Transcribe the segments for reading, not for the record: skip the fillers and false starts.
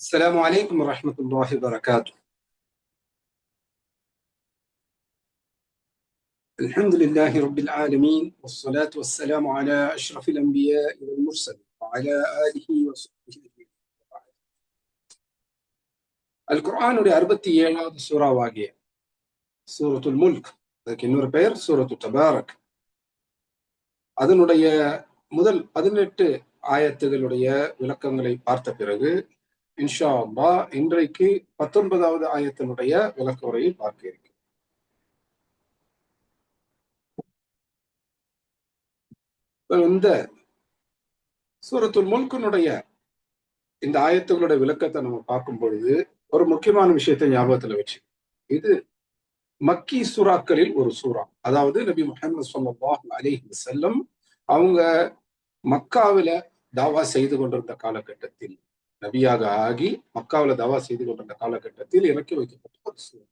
السلام عليكم ورحمة الله وبركاته. الحمد لله رب العالمين والصلاة والسلام على أشرف الأنبياء والمرسلين وعلى آله وصحبه أجمعين. القرآனுடைய 67வது சூறாவாகிய சூரத்துல் முல்க், அதுக்கு இன்னொரு பெயர் சூரத்து தபாரக். அதனுடைய முதல் 18 ஆயத்துகளுடைய விளக்கங்களை பார்த்த பிறகு இன்ஷா அல்லாஹ் இன்றைக்கு 19வது ஆயத்தினுடைய விளக்க உரையை பார்க்க இருக்கிறோம். இந்த சூரத்துல் முல்கினுடைய இந்த ஆயத்துகளுடைய விளக்கத்தை நம்ம பார்க்கும் பொழுது ஒரு முக்கியமான விஷயத்தை ஞாபகத்துல வச்சு, இது மக்கி சூறாக்களில் ஒரு சூறா. அதாவது நபி முஹம்மது ஸல்லல்லாஹு அலைஹி வஸல்லம் அவங்க மக்காவில தாவா செய்து கொண்டிருந்த காலகட்டத்தில், நபியாக ஆகி மக்காவில தாவா செய்து கொண்டிருந்த காலகட்டத்தில் இறக்கி வைக்கப்பட்ட ஒரு சூறா.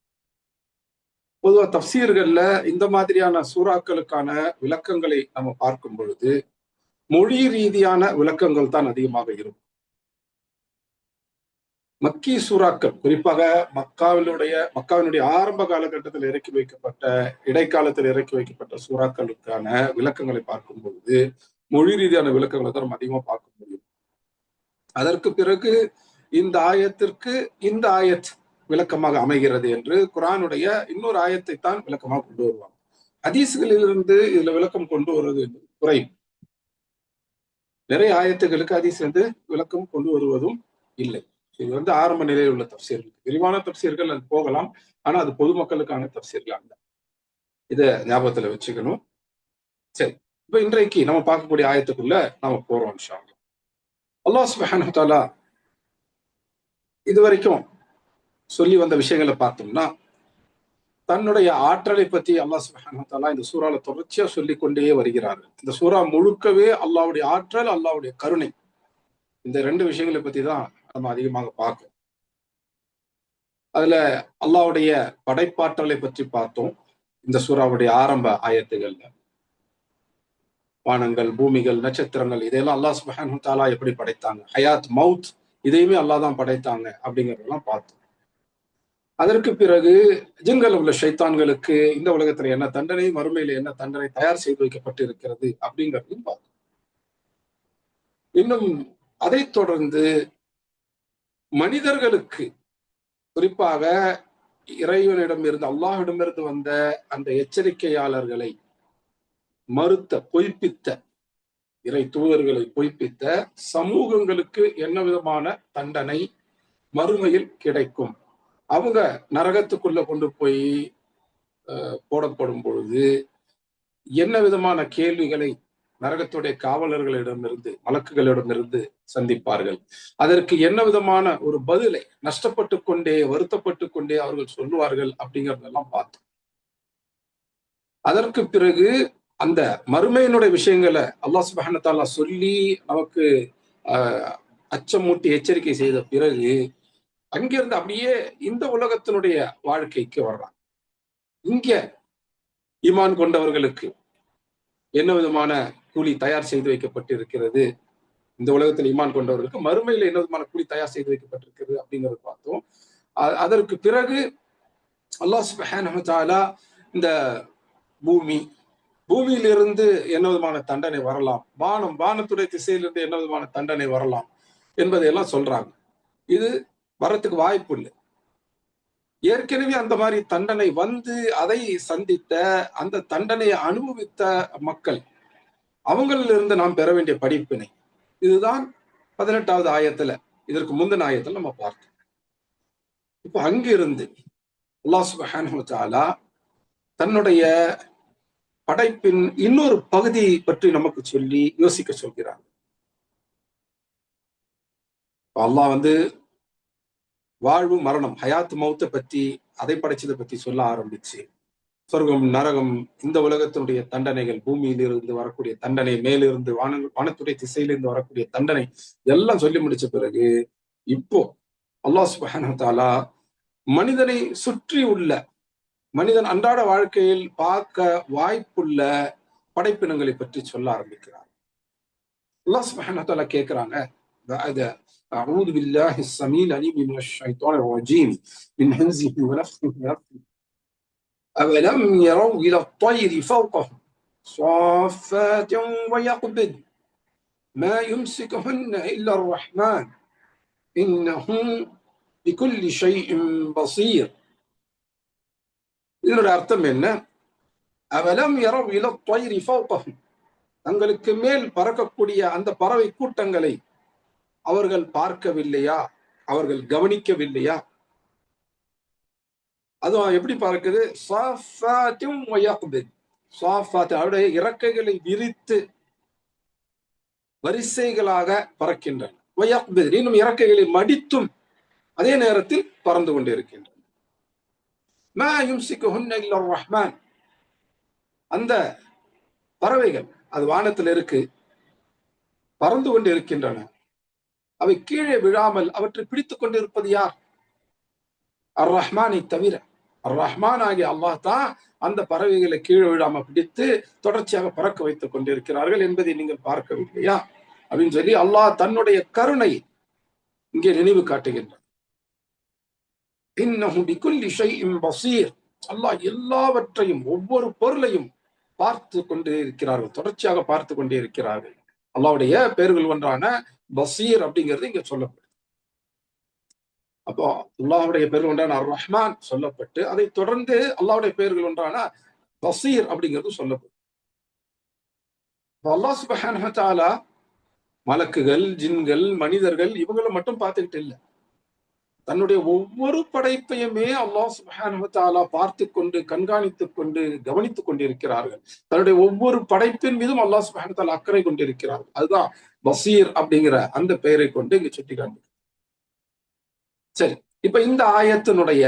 பொதுவா தஃப்சீர்கள்ல இந்த மாதிரியான சூறாக்களுக்கான விளக்கங்களை நம்ம பார்க்கும் பொழுது மொழி ரீதியான விளக்கங்கள் தான் அதிகமாக இருக்கும். மக்கி சூறாக்கள், குறிப்பாக மக்காவினுடைய ஆரம்ப காலகட்டத்தில் இறக்கி வைக்கப்பட்ட, இடைக்காலத்தில் இறக்கி வைக்கப்பட்ட சூறாக்களுக்கான விளக்கங்களை பார்க்கும் பொழுது மொழி ரீதியான விளக்கங்களை தான் நம்ம அதிகமா பார்க்க முடியும். அதற்கு பிறகு இந்த ஆயத்திற்கு இந்த ஆயத் விளக்கமாக அமைகிறது என்று குர்ஆனுடைய இன்னொரு ஆயத்தை தான் விளக்கமாக கொண்டு வருவாங்க. ஹதீஸ்களிலிருந்து இதுல விளக்கம் கொண்டு வருவது குறையும். நிறைய ஆயத்துகளுக்கு ஹதீஸ் விளக்கம் கொண்டு வருவதும் இல்லை. இது ஆரம்ப நிலையில் உள்ள தஃப்சீர்கள். விரிவான தஃப்சீர்கள் அது போகலாம், ஆனா அது பொதுமக்களுக்கான தஃப்சீர்கள் அல்ல. இத ஞாபகத்துல வச்சுக்கணும். சரி, இப்ப இன்றைக்கு நம்ம பார்க்கக்கூடிய ஆயத்துக்குள்ள நாம போறோம் இன்ஷா அல்லாஹ். அல்லாஹ் சுப்ஹானஹு வ தஆலா இதுவரைக்கும் சொல்லி வந்த விஷயங்களை பார்த்தோம்னா, தன்னுடைய ஆற்றலை பற்றி அல்லாஹ் சுப்ஹானஹு வ தஆலா இந்த சூறால தொடர்ச்சியா சொல்லிக் கொண்டே வருகிறார். இந்த சூறா முழுக்கவே அல்லாஹ்வுடைய ஆற்றல், அல்லாஹ்வுடைய கருணை, இந்த ரெண்டு விஷயங்களை பத்தி தான் நம்ம அதிகமாக பார்க்கணும். அதுல அல்லாஹ்வுடைய படைப்பாற்றலை பற்றி பார்த்தோம் இந்த சூறாவுடைய ஆரம்ப ஆயத்துகள்ல. வானங்கள், பூமிகள், நட்சத்திரங்கள், இதெல்லாம் அல்லாஹ் சுப்ஹானஹு வ தஆலா எப்படி படைத்தாங்க, ஹயாத், மவுத், இதையுமே அல்லாஹ் தான் படைத்தாங்க அப்படிங்கறதெல்லாம் பார்த்தோம். அதற்கு பிறகு ஜின்கள் உள்ள ஷைத்தான்களுக்கு இந்த உலகத்துல என்ன தண்டனை, மறுமையில என்ன தண்டனை தயார் செய்து வைக்கப்பட்டு இருக்கிறது அப்படிங்கிறதையும் பார்த்தோம். இன்னும் அதை தொடர்ந்து மனிதர்களுக்கு, குறிப்பாக இறைவனிடம் இருந்து, அல்லாஹ்விடமிருந்து வந்த அந்த எச்சரிக்கையாளர்களை மறுத்த, பொய்ப்பித்த, இறை தூதர்களை பொய்ப்பித்த சமூகங்களுக்கு என்ன விதமான தண்டனை மறுமையில் கிடைக்கும், அவங்க நரகத்துக்குள்ள கொண்டு போய் போடப்படும் பொழுது என்ன விதமான கேள்விகளை நரகத்துடைய காவலர்களிடமிருந்து, மலக்குகளிடமிருந்து சந்திப்பார்கள், அதற்கு என்ன விதமான ஒரு பதிலை நஷ்டப்பட்டு கொண்டே, வருத்தப்பட்டு கொண்டே அவர்கள் சொல்லுவார்கள் அப்படிங்கிறதெல்லாம் பார்த்தோம். அதற்கு பிறகு அந்த மறுமையினுடைய விஷயங்களை அல்லாஹ் சுப்ஹானஹு வ தஆலா சொல்லி நமக்கு அச்சமூட்டி எச்சரிக்கை செய்த பிறகு அங்கிருந்து அப்படியே இந்த உலகத்தினுடைய வாழ்க்கைக்கு வர்றான். இங்க ஈமான் கொண்டவர்களுக்கு என்ன விதமான கூலி தயார் செய்து வைக்கப்பட்டிருக்கிறது, இந்த உலகத்தில் ஈமான் கொண்டவர்களுக்கு மறுமையில என்ன விதமான கூலி தயார் செய்து வைக்கப்பட்டிருக்கிறது அப்படிங்கறத பார்த்தோம். அதற்கு பிறகு அல்லாஹ் சுப்ஹானஹு வ தஆலா இந்த பூமியிலிருந்து என்ன விதமான தண்டனை வரலாம், வானத்துடைய திசையிலிருந்து என்ன விதமான தண்டனை வரலாம் என்பதையெல்லாம் சொல்றாங்க. இது வரத்துக்கு வாய்ப்பு இல்லை. ஏற்கனவே அந்த மாதிரி தண்டனை வந்து அதை சந்தித்த, அந்த தண்டனையை அனுபவித்த மக்கள், அவங்களிலிருந்து நாம் பெற வேண்டிய படிப்பினை இதுதான் 18வது ஆயத்துல, இதற்கு முந்தின ஆயத்துல நம்ம பார்த்தோம். இப்ப அங்கிருந்து அல்லாஹ் சுப்ஹானஹு வ தஆலா தன்னுடைய படைப்பின் இன்னொரு பகுதியை பற்றி நமக்கு சொல்லி யோசிக்க சொல்கிறார். அல்லாஹ் வாழ்வு, மரணம், ஹயாத், மௌத்தை பற்றி, அதை படைச்சதை பற்றி சொல்ல ஆரம்பிச்சு, சொர்க்கம், நரகம், இந்த உலகத்தினுடைய தண்டனைகள், பூமியிலிருந்து வரக்கூடிய தண்டனை, மேலிருந்து வானத்துடைய திசையிலிருந்து வரக்கூடிய தண்டனை, எல்லாம் சொல்லி முடிச்ச பிறகு இப்போ அல்லாஹ் சுப்ஹானஹு வ தஆலா மனிதனை சுற்றி உள்ள, மனிதன் அன்றாட வாழ்க்கையில் பார்க்க வாய்ப்புள்ள படைப்பினங்களை பற்றி சொல்ல ஆரம்பிக்கிறார். அல்லாஹ் சுப்ஹானஹு வ தஆலா கேட்கிறாங்க, أعوذ بالله السميع العليم من الشيطان الرجيم من همزه ونفخه ونفخه. أولم يروا إلى الطير فوقهم صافات ويقبض ما يمسكهن إلا الرحمن إنه بكل شيء بصير. இதனுடைய அர்த்தம் என்ன? அவலம் யரவ் இல த்வைரி ஃபௌகஹும், தங்களுக்கு மேல் பறக்கக்கூடிய அந்த பறவை கூட்டங்களை அவர்கள் பார்க்கவில்லையா, அவர்கள் கவனிக்கவில்லையா? அதுவும் எப்படி பறக்குது? சாஃபாத்தும் வயக்பித், சாஃபாத் அவருடைய இறக்கைகளை விரித்து வரிசைகளாக பறக்கின்றன. வயக்பித் இன்னும் இறக்கைகளை மடித்தும் அதே நேரத்தில் பறந்து கொண்டிருக்கின்றன. மா யும்சிகுஹுன்ன இல்லர் ரஹ்மான், அந்த பறவைகள் அது வானத்தில் இருக்கு, பறந்து கொண்டு இருக்கின்றன. அவை கீழே விழாமல் அவற்றை பிடித்துக் கொண்டிருப்பது யார்? அர் ரஹ்மானை தவிர. அர் ரஹ்மான் ஆகிய அல்லாஹ் தான் அந்த பறவைகளை கீழே விழாம பிடித்து தொடர்ச்சியாக பறக்க வைத்துக் கொண்டிருக்கிறார்கள் என்பதை நீங்கள் பார்க்கவில்லையா அப்படின்னு சொல்லி அல்லாஹ் தன்னுடைய கருணை இங்கே நினைவு காட்டுகின்றார். இன்னஹு பிகுல்லி ஷைஇன் பஸீர், அல்லாஹ் எல்லாவற்றையும் ஒவ்வொரு பொருளையும் பார்த்து கொண்டே இருக்கிறார்கள், தொடர்ச்சியாக பார்த்து கொண்டே இருக்கிறார்கள். அல்லாஹ்வுடைய பெயர்கள் ஒன்றான பசீர் அப்படிங்கிறது இங்க சொல்லப்படுது. அப்போ அல்லாஹ்வுடைய பெயர்கள் ஒன்றான அர் ரஹ்மான் சொல்லப்பட்டு அதை தொடர்ந்து அல்லாஹ்வுடைய பெயர்கள் ஒன்றான பசீர் அப்படிங்கிறது சொல்லப்படுது. அல்லாஹ் சுப்ஹானஹு வ தஆலா மலக்குகள், ஜின்கள், மனிதர்கள் இவங்களை மட்டும் பார்த்துக்கிட்டு இல்லை, தன்னுடைய ஒவ்வொரு படைப்பையுமே அல்லாஹ் சுப்ஹானஹு வ தஆலா பார்த்து கொண்டு கண்காணித்துக் கொண்டு கவனித்துக் கொண்டிருக்கிறார்கள். தன்னுடைய ஒவ்வொரு படைப்பின் மீதும் அல்லாஹ் சுப்ஹானஹு வ தஆலா அக்கறை கொண்டிருக்கிறார்கள். அதுதான் பசீர் அப்படிங்கிற அந்த பெயரை கொண்டு இங்க சுட்டி காண்பது. சரி, இப்ப இந்த ஆயத்தினுடைய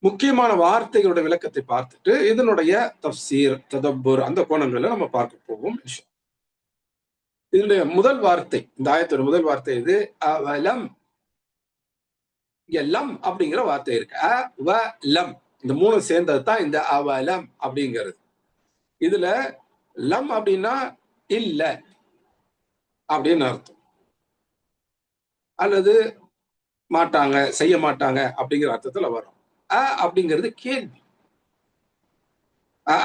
முக்கியமான வார்த்தைகளுடைய விளக்கத்தை பார்த்துட்டு இதனுடைய தஃப்சீர், ததப்புர் அந்த கோணங்களை நம்ம பார்க்க போவோம். இதனுடைய முதல் வார்த்தை, இந்த ஆயத்தோட முதல் வார்த்தை இது அவலம். இங்க லம் அப்படிங்கிற வார்த்தை இருக்கு. அ வ லம், இந்த மூணு சேர்ந்தது தான் இந்த அவலம் அப்படிங்கிறது. இதுல லம் அப்படின்னா இல்ல அப்படின்னு அர்த்தம், அல்லது மாட்டாங்க, செய்ய மாட்டாங்க அப்படிங்கிற அர்த்தத்துல வரும். அ அப்படிங்கிறது கேள்வி.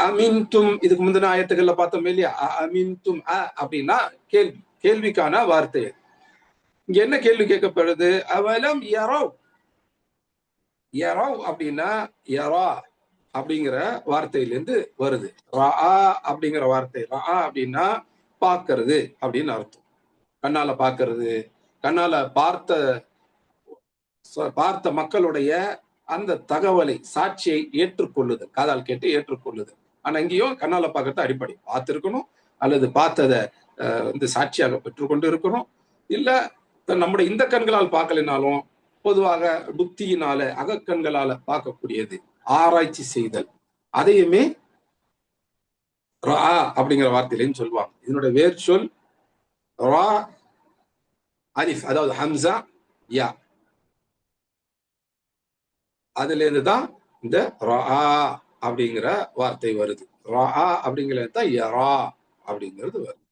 அமின்தும், இதுக்கு முந்தின ஆயத்துக்கள்ல பார்த்தோம் இல்லையா? அமின்தும் அ அப்படின்னா கேள்வி, கேள்விக்கான வார்த்தை. இங்க என்ன கேள்வி கேட்கப்படுது? அவலம் யரவ். யரவ் அப்படின்னா யரா அப்படிங்கிற வார்த்தையிலிருந்து வருது. ரா அப்படிங்கிற வார்த்தை, ரா அப்படின்னா பார்க்கிறது அப்படின்னு அர்த்தம். கண்ணால பார்க்கிறது, கண்ணால பார்த்த மக்களுடைய அந்த தகவலை, சாட்சியை ஏற்றுக்கொள்ளுது, காதால் கேட்டு ஏற்றுக்கொள்ளுது. ஆனா இங்கேயும் கண்ணால பார்க்கறது அடிப்படை, பார்த்திருக்கணும் அல்லது பார்த்ததை சாட்சியாக பெற்றுக்கொண்டு இருக்கணும். இல்ல நம்முடைய இந்த கண்களால் பார்க்கலினாலும் பொதுவாக புத்தியினால அகக்கண்களால பார்க்கக்கூடியது, ஆராய்ச்சி செய்தல், அதையுமே ரா அப்படிங்கிற வார்த்தையிலையும் சொல்லுவாங்க. இதனுடைய வேர் சொல் ரா அலிஃப், அதாவது ஹம்சா யா, அதுல இருந்துதான் இந்த ரா அப்படிங்கிற வார்த்தை வருது. ரா அப்படிங்கிறது தான் யரா அப்படிங்கிறது வருது.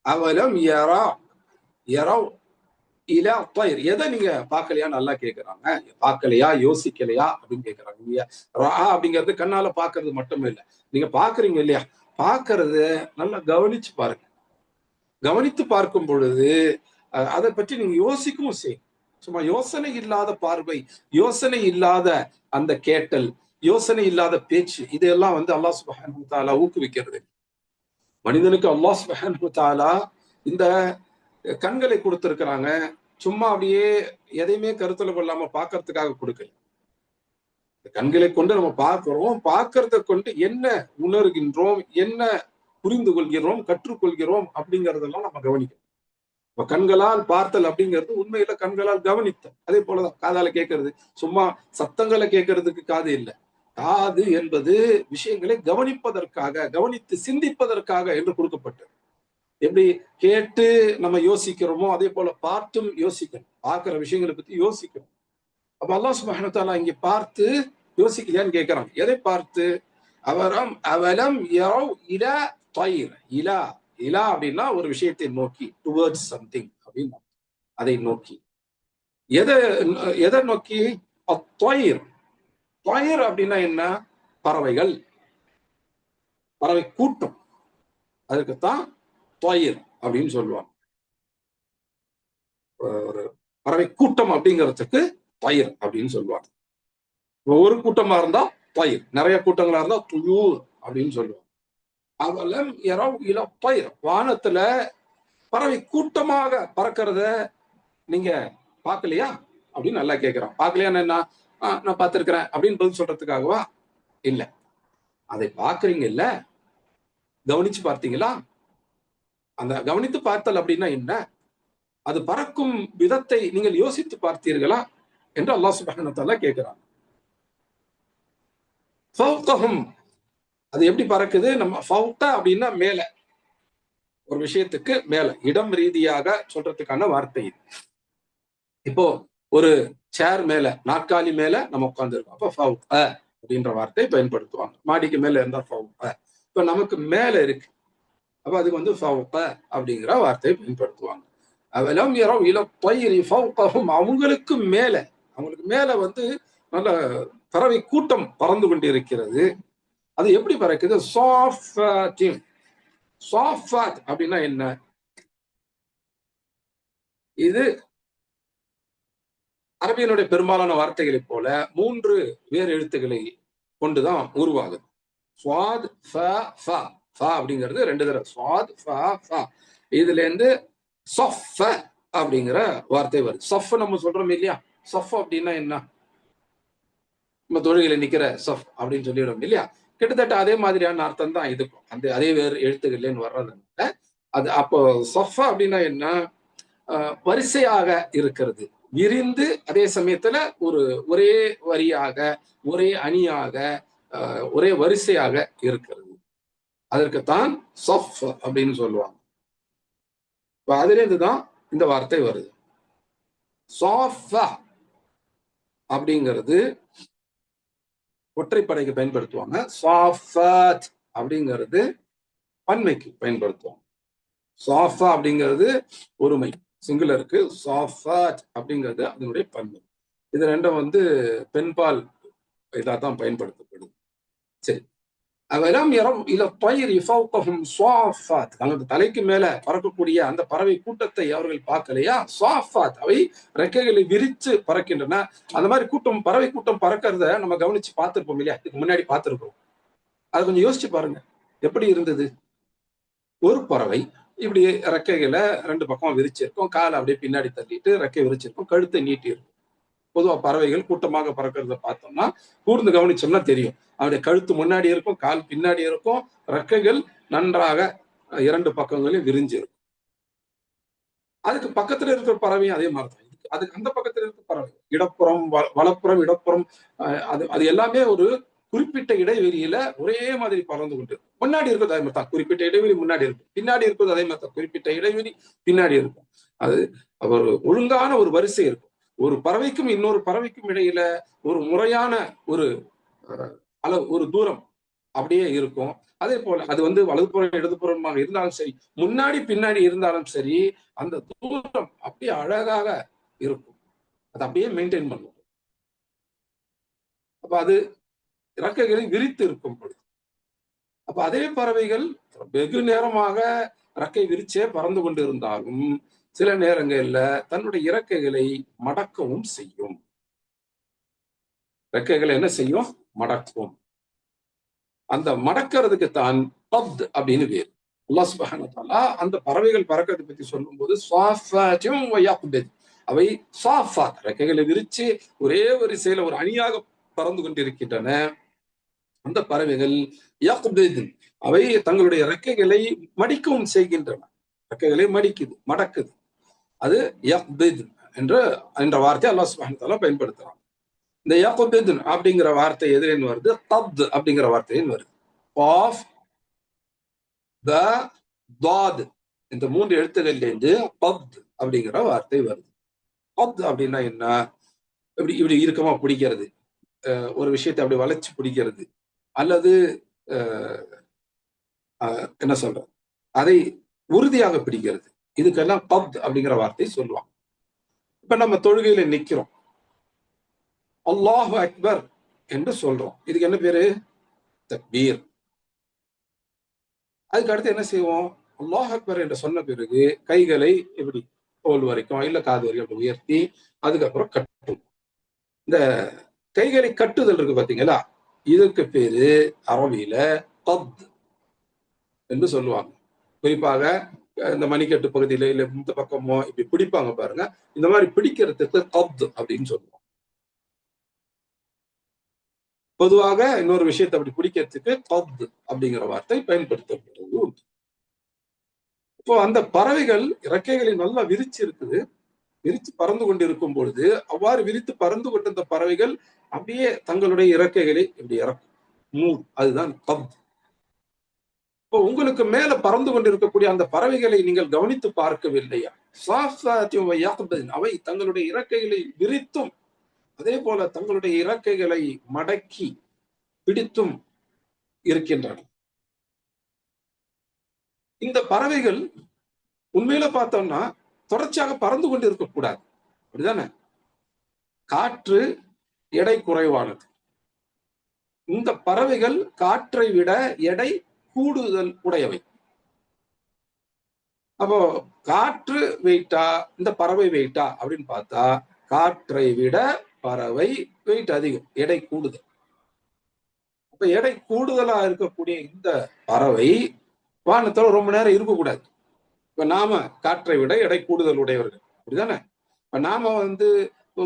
அவலம் யரா யரவ் இலா த்வைர், எதை நீங்க பார்க்கலையா நல்லா கேட்கிறாங்க, பார்க்கலையா யோசிக்கலையா அப்படின்னு கேட்கிறாங்க. ரா அப்படிங்கிறது கண்ணால பார்க்கறது மட்டுமே இல்லை, நீங்க பாக்குறீங்க இல்லையா, பார்க்கறது நல்லா கவனிச்சு பாருங்க. கவனித்து பார்க்கும் பொழுது அதை பற்றி நீங்க யோசிக்கவும் செய்யும். சும்மா யோசனை இல்லாத பார்வை, யோசனை இல்லாத அந்த கேட்டல், யோசனை இல்லாத பேச்சு, இதெல்லாம் அல்லாஹ் சுப்ஹானஹு வ தஆலா ஊக்குவிக்கிறது. மனிதனுக்கு அல்லாஹ் சுப்ஹானஹு வ தஆலா இந்த கண்களை கொடுத்திருக்கிறாங்க, சும்மா அப்படியே எதையுமே கருத்துல கொள்ளாம பார்க்கறதுக்காக கொடுக்கல. கண்களை கொண்டு நம்ம பார்க்கிறோம், பார்க்கறத கொண்டு என்ன உணர்கின்றோம், என்ன புரிந்து கொள்கிறோம், கற்றுக்கொள்கிறோம் அப்படிங்கறதெல்லாம் நம்ம கவனிக்கணும். இப்ப கண்களால் பார்த்தல் அப்படிங்கிறது உண்மையில கண்களால் கவனித்தல். அதே போலதான் காதால கேட்கறது, சும்மா சத்தங்களை கேட்கறதுக்கு காது இல்லை. காது என்பது விஷயங்களை கவனிப்பதற்காக, கவனித்து சிந்திப்பதற்காக என்று கொடுக்கப்பட்டது. எப்படி கேட்டு நம்ம யோசிக்கிறோமோ அதே போல பார்த்தும் யோசிக்கணும், பார்க்கிற விஷயங்களை பத்தி யோசிக்கணும். அப்ப அல்லாஹ் சுப்ஹானஹு வ தஆலா இங்க பார்த்து யோசிக்கலையான்னு கேட்கிறாங்க. எதை பார்த்து? அவலம் யரவ் இலா த்வைர், இலா இலா அப்படின்னா ஒரு விஷயத்தை நோக்கி, டுவர்ட்ஸ் சம்திங் அப்படின்னு, அதை நோக்கி. எதை எதை நோக்கி? தொயிர். தொயிர் அப்படின்னா என்ன? பறவைகள், பறவை கூட்டம், அதுக்குத்தான் தொயிர் அப்படின்னு சொல்லுவாங்க. ஒரு பறவை கூட்டம் அப்படிங்கிறதுக்கு தொயிர் அப்படின்னு சொல்லுவாங்க. ஒரு கூட்டமா இருந்தா தொயிர், நிறைய கூட்டங்களா இருந்தா துயூர் அப்படின்னு சொல்லுவாங்க. அவலம் இரவு இல தொயிர், வானத்துல பறவை கூட்டமாக பறக்கிறத நீங்க பார்க்கலையா அப்படின்னு நல்லா கேட்கிறான். பார்க்கலையான்னு என்ன? நான் பார்த்திருக்கிறேன் அப்படின்னு பதில் சொல்றதுக்காகவா? இல்ல, அதை பார்க்கறீங்க இல்ல, கவனிச்சு பார்த்தீங்களா? அந்த கவனித்து பார்த்தல் அப்படின்னா என்ன? அது பறக்கும் விதத்தை நீங்கள் யோசித்து பார்த்தீர்களா என்று அல்லாஹ் சுப்ஹானஹு வ தஆலா கேட்கிறான். ஃபௌகஹும், அது எப்படி பறக்குது? நம்ம ஃபௌக அப்படின்னா மேல, ஒரு விஷயத்துக்கு மேல, இடம் ரீதியாக சொல்றதுக்கான வார்த்தை. இப்போ ஒரு சேர் மேல, நாற்காலி மேல நம்ம உட்கார்ந்துருக்கோம், அப்ப ஃபௌக அப்படின்ற வார்த்தையை பயன்படுத்துவாங்க. மாடிக்கு மேல இருந்தா ஃபௌக. இப்ப நமக்கு மேல இருக்கு, அப்ப அதுக்கு வந்து ஃபௌக அப்படிங்கிற வார்த்தையை பயன்படுத்துவாங்க. அவலம் யரவ் இல த்வைரி ஃபௌகஹும், அவங்களுக்கு மேல, அவங்களுக்கு மேல வந்து நல்ல பறவை கூட்டம் பறந்து கொண்டிருக்கிறது. அது எப்படி பறக்குது? சாஃபாத்தின். சாஃபாத் அப்படின்னா என்ன? இது அரபியனுடைய பெரும்பாலான வார்த்தைகளை போல 3 வேறு எழுத்துக்களை கொண்டுதான் உருவாகுது. ஸ்வாத் ஃப ஃப. ஃப அப்படிங்கிறது 2 தடவை. ஸ்வாத் ஃப ஃப. இதுல இருந்து சஃப அப்படிங்கிற வார்த்தை வருது. சஃப் நம்ம சொல்றோம் இல்லையா? சஃப் அப்படின்னா என்ன? நம்ம தொழுகையில நிக்கிற சஃப் அப்படின்னு சொல்லிடுறோம் இல்லையா? கிட்டத்தட்ட அதே மாதிரியான அர்த்தம் தான் இதுக்கும். அந்த அதே வேறு எழுத்துக்கள்லேன்னு வர்றதுனால அது அப்போ சஃப அப்படின்னா என்ன? வரிசையாக இருக்கிறது, விரிந்து, அதே சமயத்துல ஒரு ஒரே வரியாக, ஒரே அணியாக, ஒரே வரிசையாக இருக்கிறது. அதற்குத்தான் சஃப் அப்படின்னு சொல்லுவாங்க. இப்ப அதுல இருந்துதான் இந்த வார்த்தை வருது. சாஃபா அப்படிங்கிறது ஒற்றைப்படைக்கு பயன்படுத்துவாங்க. சாஃபாத் அப்படிங்கிறது பன்மைக்கு பயன்படுத்துவாங்க. சாஃபா அப்படிங்கிறது ஒருமை, சிங்குலருக்கு. சாஃபாத் அப்படிங்கிறது அதனுடைய பன்மை. இது ரெண்டும் வந்து பெண்பால் இதாதான் பயன்படுத்தப்படுது. சரி, அவலம் யரவ் இல த்வைரி ஃபௌகஹும் ஸாஃபாத், தனது தலைக்கு மேல பறக்கக்கூடிய அந்த பறவை கூட்டத்தை அவர்கள் பார்க்கலையா? ஸாஃபாத், அவை ரெக்கைகளை விரிச்சு பறக்கின்றன. அந்த மாதிரி கூட்டம், பறவை கூட்டம் பறக்கிறத நம்ம கவனிச்சு பார்த்திருப்போம் இல்லையா? இதுக்கு முன்னாடி பார்த்திருக்கோம். அதை கொஞ்சம் யோசிச்சு பாருங்க, எப்படி இருந்தது? ஒரு பறவை இப்படி ரெக்கைகளை 2 பக்கம் விரிச்சிருக்கும், காலை அப்படியே பின்னாடி தள்ளிட்டு ரெக்கை விரிச்சிருக்கும், கழுத்தை நீட்டி இருக்கும். பொதுவா பறவைகள் கூட்டமாக பறக்கிறத பார்த்தோம்னா, கூர்ந்து கவனிச்சோம்னா தெரியும். அவருடைய கழுத்து முன்னாடி இருக்கும், கால் பின்னாடி இருக்கும், ரெக்கைகள் நன்றாக 2 பக்கங்களையும் விரிஞ்சு இருக்கும். அதுக்கு பக்கத்துல இருக்கிற பறவையும் அதே மாதிரிதான். அதுக்கு அந்த பக்கத்துல இருக்கிற பறவை இடப்புறம், வலப்புறம், இடப்புறம், அது அது எல்லாமே ஒரு குறிப்பிட்ட இடைவெளியில ஒரே மாதிரி பறந்து கொண்டு இருக்கும். முன்னாடி இருக்கிறது அதே மாதிரி தான், குறிப்பிட்ட இடைவெளி முன்னாடி இருக்கும். பின்னாடி இருக்கிறது அதே மாதிரி தான், குறிப்பிட்ட இடைவெளி பின்னாடி இருக்கும். அது ஒரு ஒழுங்கான ஒரு வரிசை இருக்கும். ஒரு பறவைக்கும் இன்னொரு பறவைக்கும் இடையில ஒரு முறையான ஒரு அளவு, ஒரு தூரம் அப்படியே இருக்கும். அதே போல அது வந்து வலதுபுறம் இடதுபுறமாக இருந்தாலும் சரி, முன்னாடி பின்னாடி இருந்தாலும் சரி, அந்த தூரம் அப்படியே அழகாக இருக்கும். அது அப்படியே மெயின்டைன் பண்ணும். அப்ப அது இறக்கைகளை விரித்து இருக்கும் பொழுது, அப்ப அதே பறவைகள் வெகு நேரமாக இறக்கை விரிச்சே பறந்து கொண்டு இருந்தாலும் சில நேரங்கள்ல தன்னுடைய இறக்கைகளை மடக்கவும் செய்யும். இறக்கைகளை என்ன செய்யும்? மடக்கும். அந்த மடக்கிறதுக்கு தான் தப்த் அப்படின்னு பேர். அல்லாஹ் சுப்ஹானஹு வ தஆலா அந்த பறவைகள் பறக்கிறதை பத்தி சொல்லும்போது ஸாஃபாத்தும் வ யக்பித், அவை ஸாஃபாத், இறக்கைகளை விரிச்சு ஒரே வரிசையில ஒரு அணியாக பறந்து கொண்டிருக்கின்றன. அந்த பறவைகள் யக்பித், அவை தங்களுடைய இறக்கைகளை மடிக்கவும் செய்கின்றன. இறக்கைகளை மடிக்குது, மடக்குது. அது யக்பித் என்ற வார்த்தை அல்லாஹ் சுப்ஹானஹு வ தஆலா பயன்படுத்துறான். இந்த யக்பித் அப்படிங்கிற வார்த்தை எதிரின் வருது? தப்த் அப்படிங்கிற வார்த்தையின் வருது. காஃப், த, தாத், இந்த 3 எழுத்துக்கள்ல இருந்து பப்த் அப்படிங்கிற வார்த்தை வருது. பப்த் அப்படின்னா என்ன? இப்படி இப்படி இறுக்கமா பிடிக்கிறது, ஒரு விஷயத்தை அப்படி வளைச்சு பிடிக்கிறது, அல்லது என்ன சொல்ற, அதை உறுதியாக பிடிக்கிறது. இதுக்கெல்லாம் கப்த் அப்படிங்கிற வார்த்தை சொல்லுவாங்க. இப்ப நம்ம தொழுகையில நிக்கிறோம், அல்லாஹு அக்பர் என்று சொல்றோம். இதுக்கு என்ன பேரு? தக்பீர். அதுக்கு அடுத்து என்ன செய்வோம்? அல்லாஹ் அக்பர் என்று சொன்ன பிறகு கைகளை எப்படி தோல் வரைக்கும் இல்ல காது வரைக்கும் அப்படி உயர்த்தி அதுக்கப்புறம் கட்டும். இந்த கைகளை கட்டுதல் இருக்கு பாத்தீங்களா, இதுக்கு பேரு அரபியில கப்த் என்று சொல்லுவாங்க. குறிப்பாக இந்த மணிக்கட்டு பகுதியில இல்ல இந்த பக்கமோ இப்படி பிடிப்பாங்க பாருங்க, இந்த மாதிரி பிடிக்கிறதுக்கு கப்த் அப்படின்னு சொல்லுவோம். பொதுவாக இன்னொரு விஷயத்தை அப்படி பிடிக்கிறதுக்கு கப்த் அப்படிங்கிற வார்த்தை பயன்படுத்தப்படுறது உண்டு. இப்போ அந்த பறவைகள் இறக்கைகளை நல்லா விரிச்சு இருக்குது, விரித்து பறந்து கொண்டிருக்கும் பொழுது அவ்வாறு விரித்து பறந்து கொண்டிருந்த பறவைகள் அப்படியே தங்களுடைய இறக்கைகளை இப்படி இறக்கும், அதுதான் கப்த். இப்போ உங்களுக்கு மேல பறந்து கொண்டிருக்கக்கூடிய அந்த பறவைகளை நீங்கள் கவனித்து பார்க்கவில்லையா? அவை தங்களுடைய இறக்கைகளை விரித்தும் அதே போல தங்களுடைய இறக்கைகளை மடக்கி பிடித்தும் இருக்கின்றன. இந்த பறவைகள் உண்மையில பார்த்தோம்னா தொடர்ச்சியாக பறந்து கொண்டு இருக்கக்கூடாது, அப்படிதானே? காற்று எடை குறைவானது. இந்த பறவைகள் காற்றை விட எடை கூடுதல் உடையவை. அப்போ காற்று வெயிட்டா இந்த பறவை வெயிட்டா அப்படின்னு பார்த்தா காற்றை விட பறவை வெயிட் அதிகம், எடை கூடுதல். அப்ப எடை கூடுதலா இருக்கக்கூடிய இந்த பறவை வானத்துல ரொம்ப நேரம் இருக்கக்கூடாது. இப்ப நாம காற்றை விட எடை கூடுதல் உடையவர்கள், அப்படிதானே? இப்ப நாம